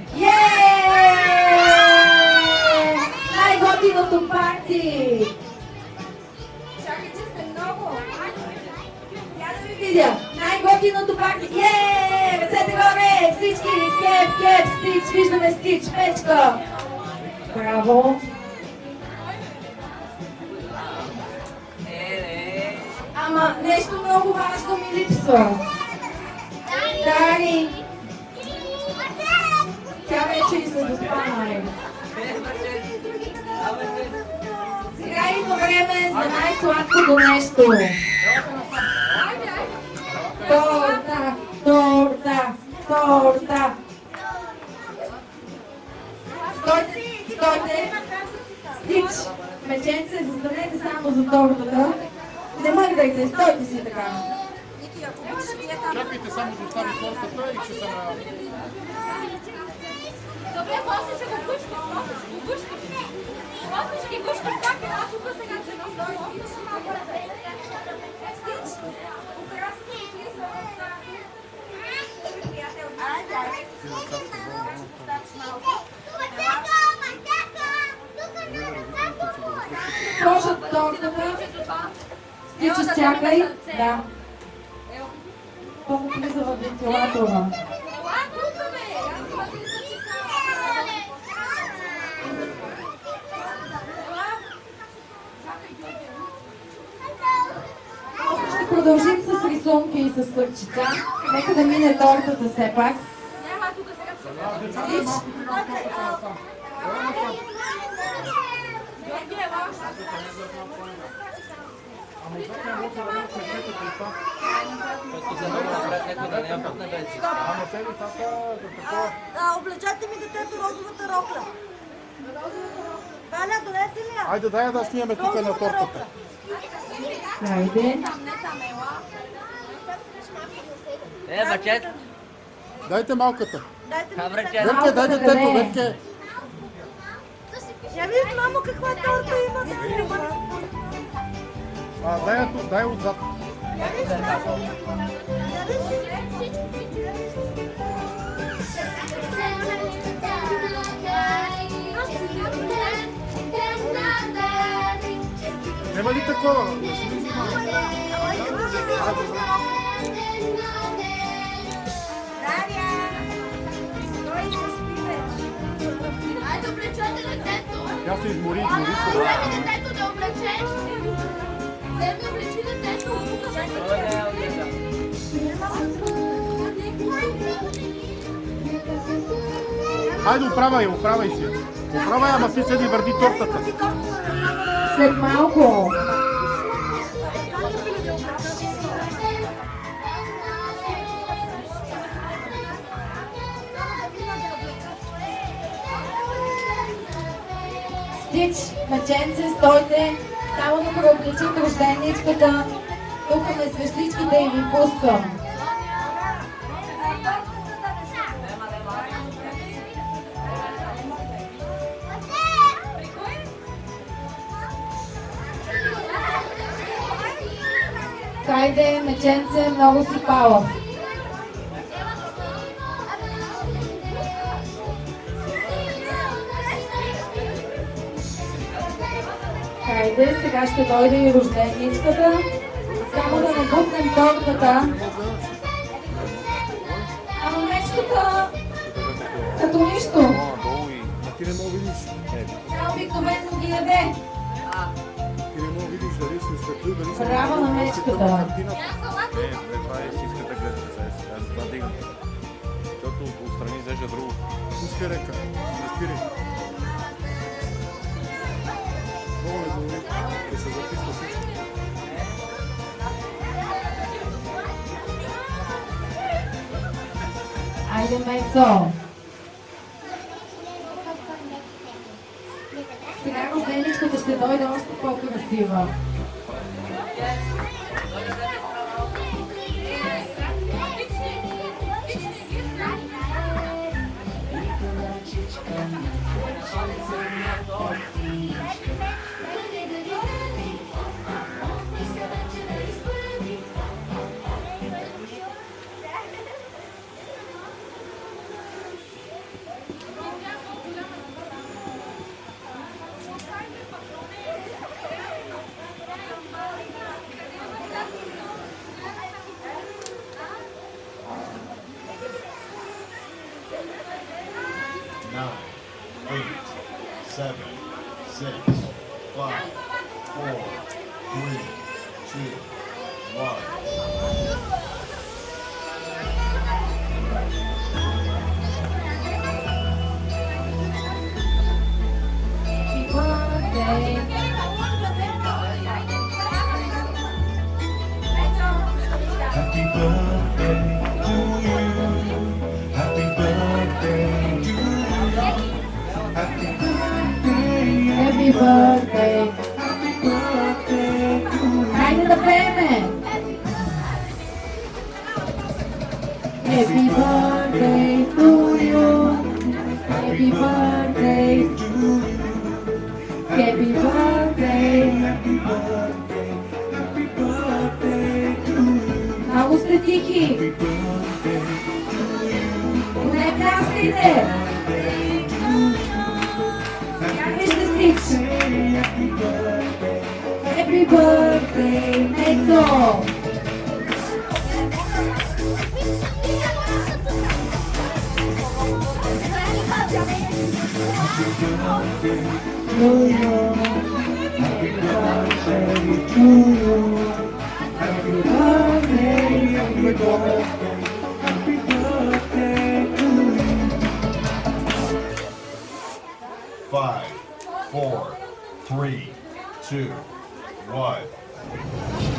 Най-готиното парти! Чакай, че сте много! Я да ви видя. Най-готиното парти. Ръцете горе! Всички! Кеп! Стич! Виждаме Стич! Печка! Браво! Ама нещо много важно ми липсва. Дари! Тя вече и се доспа, май. Сега има време за най-сладкото нещо. Торта! Стойте! Стич! Меченце, застанете само за тортата. Не мърдайте, стойте си така. Чакайте само да остави тортата и ще се на... Добре, после ще го гушкаш. После ще ги гушкаш така, а тук сега ще настойиш. Сложат тортата. Стич, изчакай. Да. Пълно влиза в вентилатора. Ще продължим с рисунки и с сърчица. Нека да мине тортата все пак. Стич. Облечете ми детето розовата рокля. Валя, донеси ли я? Айде, дай да снимаме тук на тортата. Хайде. Бачет, Дайте малката. Дайте ми Верке, дай Малката детето, къде е? Верке. Я виж, мамо, каква торта има. Дай я тук, дай отзад. Нема ли такова? Айде, облечете детето. Тя се измори се. Вземи детето да облечеш. Вземи, облечи детето. Айде, оправай си. Оправай, ама ти седи върди тортата. След малко. Стич, мъченце, стойте. Само да преобличим рожденичката. Тук на свещичките и ви пускам. Хайде, меченце, много си палав. Хайде, сега ще дойде и рожденичката. Само да не бутнем тортата. Ама мечката, като нищо. Долу и... Ти не мога видиш. Тя обикновено ги яде. Ти не мога видиш дали се светли, дали се... Браво на мечката. Това е истинската гледка. Аз това дигам. Защото отстрани изглежда друго. Пускай река. Не спирай. Много е да се записва всичко. Айде, Мецо. Сега рожденичката ще дойде още по-красива. 7, 6, 5, 4, 3, 2, 1. Happy birthday to you. Happy birthday to you. Happy birthday. Happy birthday. Happy birthday to you. Kain na payment. Happy birthday to you. Happy birthday to you. Happy birthday. Happy birthday. Happy birthday to you. Много сте тихи. Happy birthday to you. Не пляскайте. Как вижте стич? Happy birthday. Happy birthday. Ето. To you. Happy birthday to you. Happy birthday. Happy birthday. Happy birthday to you. 5, 4, 3, 2, 1.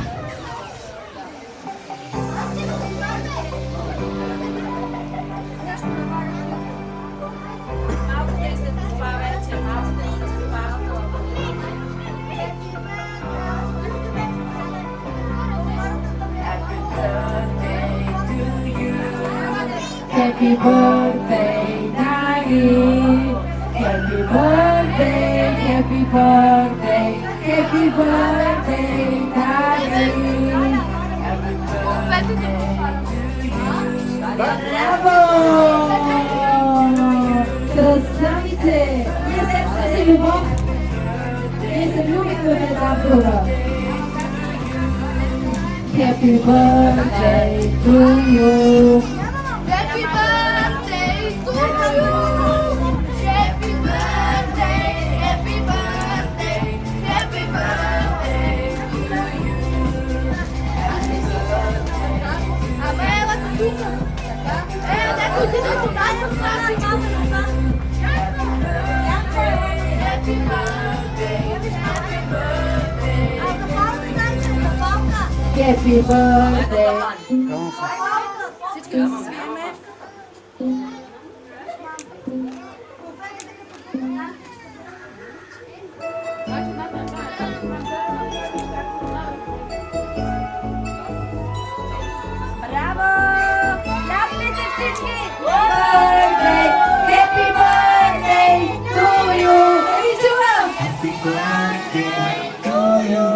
Малко да се това вече, малко да се това. Happy birthday, Daddy. Happy birthday, happy birthday, happy birthday, Daddy. Браво! Красавице! Ние срещаме се любов. Ние се любихме една в друга. Happy birthday to you. Happy birthday to you. Happy birthday, happy birthday, happy birthday to you. Happy birthday. Абе, ела тук. Ела, тук да покажа в тази мама. Happy birthday, happy birthday. Happy birthday. Всички да се свириме. Браво! Пляскайте всички! Birthday, happy birthday to you. И чувам! Happy birthday to you.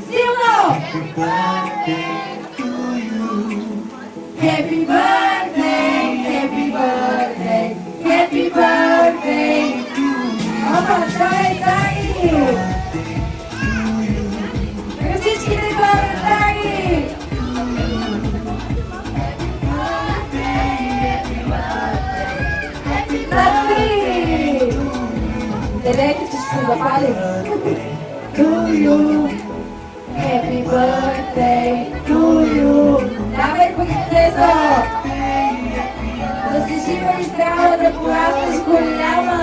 Силно! Happy birthday to you. Happy birthday, happy birthday, happy birthday to you. Опа, дай, дай! Нека всички да бъдат дай! На три! Не дайте, че ще се запалим. To you. Happy birthday to you. Давай, принцесо! Да си жива и здрава, да пораснеш голяма!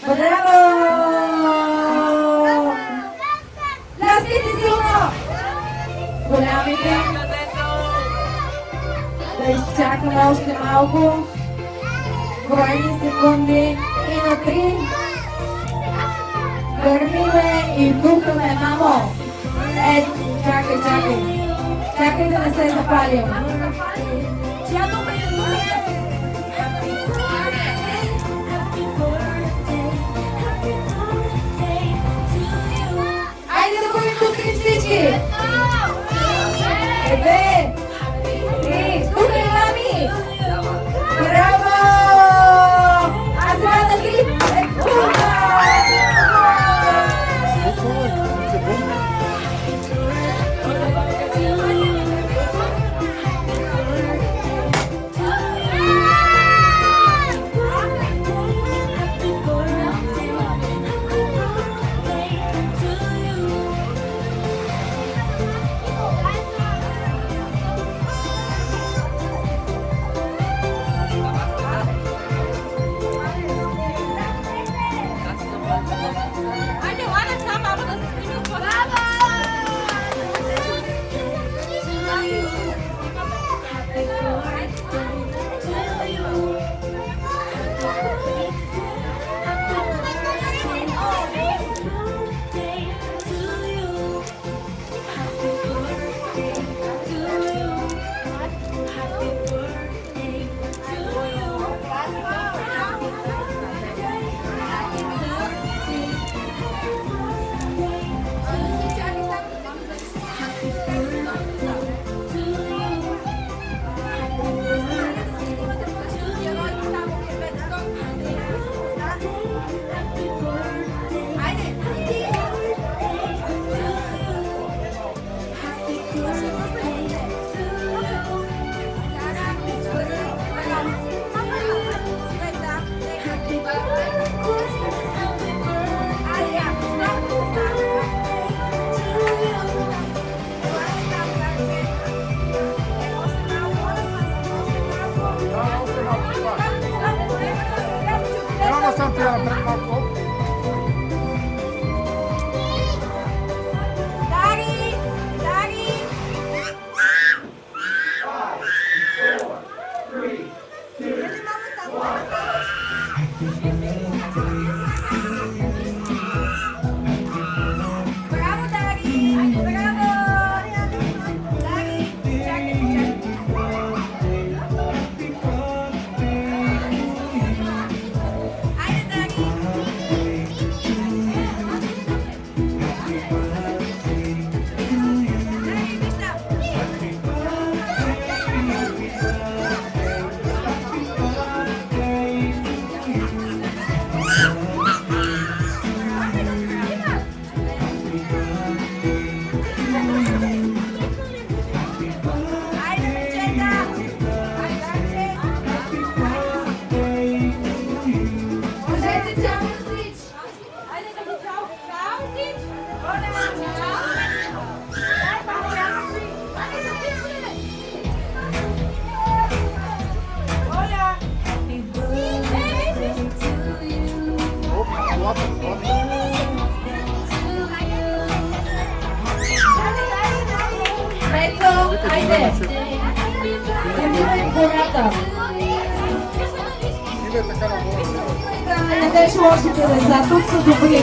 Браво! Пляскайте силно! Голямите! Да изчакаме още малко. Броени секунди и на 3. Гърмиме и бухаме, мамо! Ето, чакай, чакай! Чакай да не се запалим! Айде да бъдем тук всички! Две! Три! Тук е, мами! Браво! А сега на три! Децо, айде! Тръгваме гората. Или е така нагоре. Не ядеш лошите деца, тук са добри.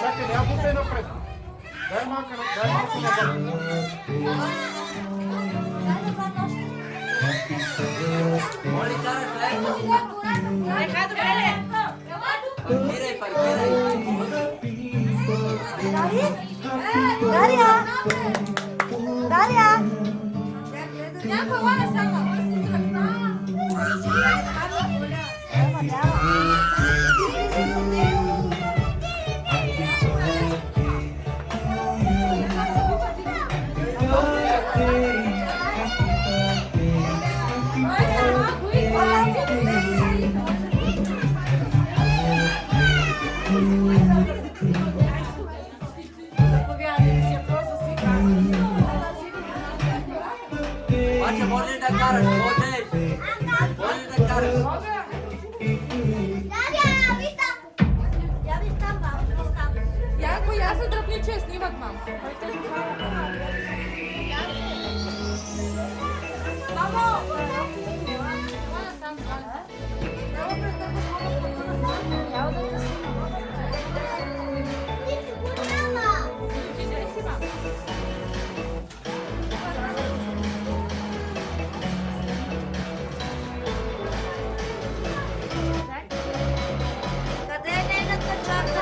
Чакай, няма бутей напред. Дай малко назад. Моли, караш леко. Нека добре. Паркирай, паркирай. Дария! Дария! Някой лага само. Бача, можеш да караш, можеш. Можеш да караш. Яко, я се дръпни, че снимат, мам. Къде е нейната чарта?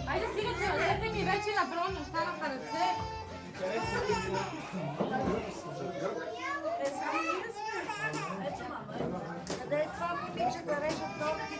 Айде стига, че ръцете ми вече набрано, останаха ръце. Къде е това момиче да реже тортите?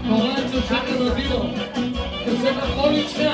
Kovačo čeka rodilo, Joseba Polička.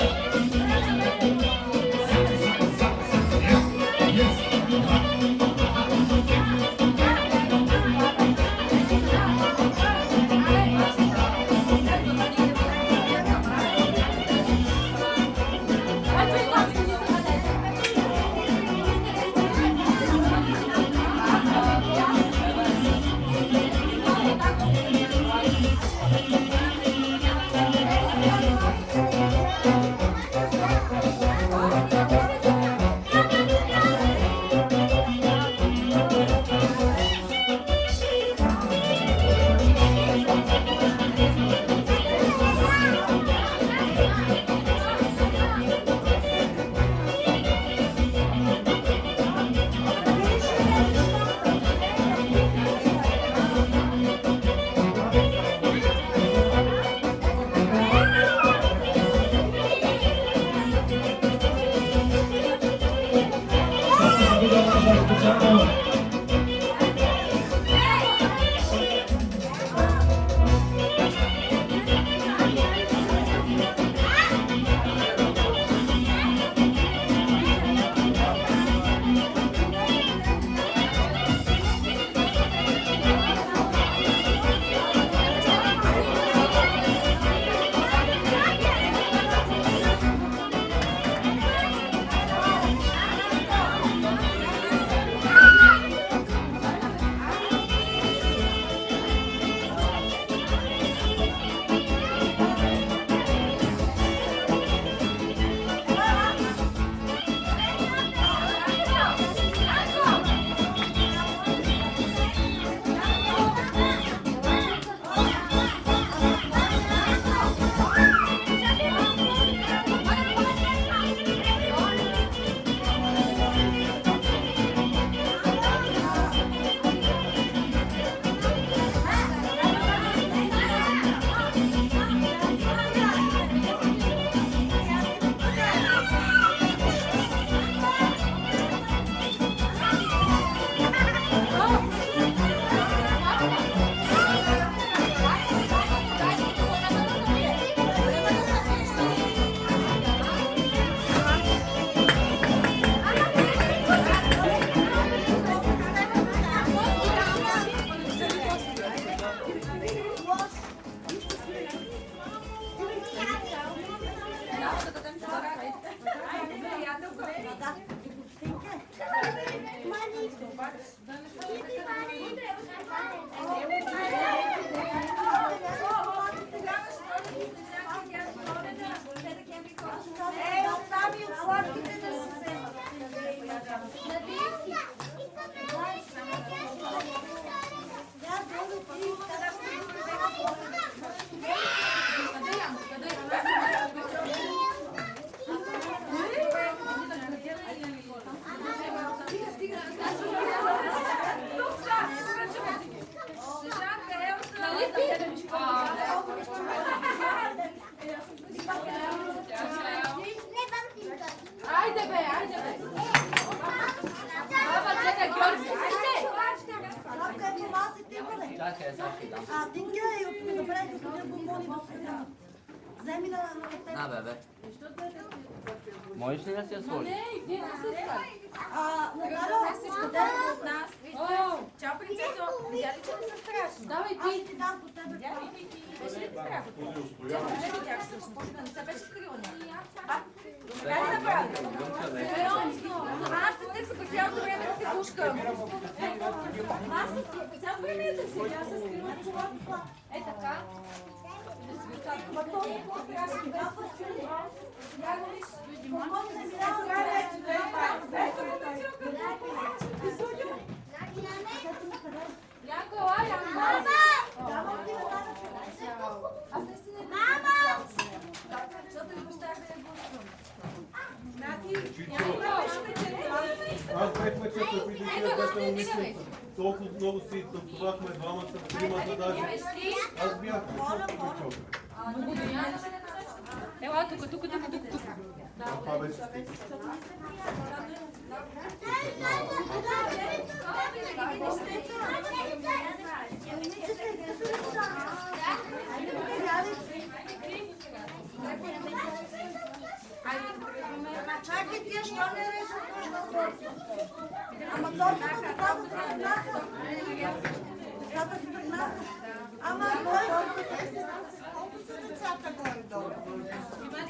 Ajde be, ajde be. Baba, čekaj, Georgi, ajde. Čakaj, Saši, dam. А, тинга и от добре, господин бомбони в сега. Вземи на ръката. На, бебе. Можеш ли да си я сложиш? Не, не се справи. Наталя, Къде е от нас? Чао, принцесо. Видя ли, че не са страшни? Давай аз ти. ти дам по тебе. Беше ли ти страшно? Тя не видях всъщност. Да не се беше скрила някаква. Така ли направи? Аз те търся цялото време да се пушкам. Аз цялото време да се тя се скрила в чувак. Е така. Ма то не е по-страшно. Да, по-страшно. Я го виж. Помогни да си дам време. Янко, ела, Янко. Аз не си не Мама! Защото ви обещах да я гласувам. Аз бях вечерта преди да мисля. Толкова много си танцувахме двамата, тримата даже. Аз бях причок. Ела тук. Това вече стига. Чакай, тия що не режат на Ама тортата така да се пригнаха. Така да се пригнаха. Ама колко са децата горе-долу?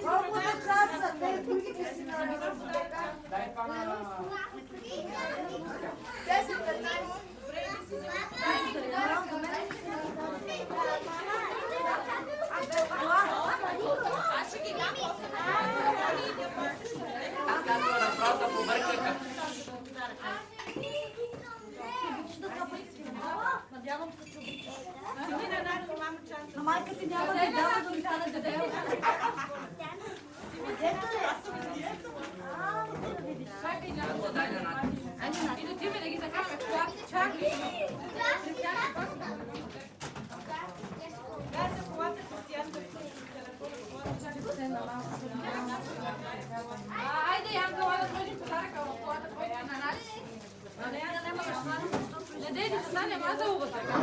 Колко деца са? Те другите си на Надявам се, че обичаш. На майка ти няма да дава да ми стане дебел. Взето ли? Чакай, няма да дай на Надя. И до тебе да ги закараме в колата. Чакай. Айде, Янка, да сложим подаръка в колата, който е на Надя. А не, да няма да стане. Не дей да стане мазалова така.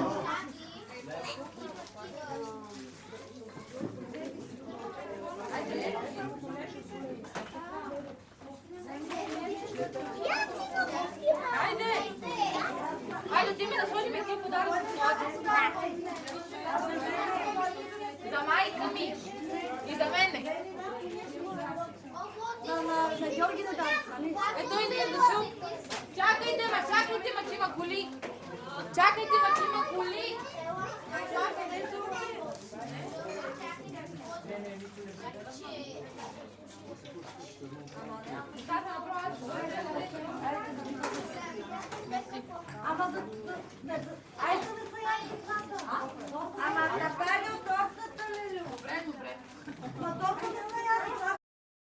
Айде. Айде! Айде, ти ми да сложим един подарък в колата. За майка ми и за мене. На Георги да дам. Ето и да е дошъл. Чакайте, че има коли. Чакайте, че има коли. Чакайте,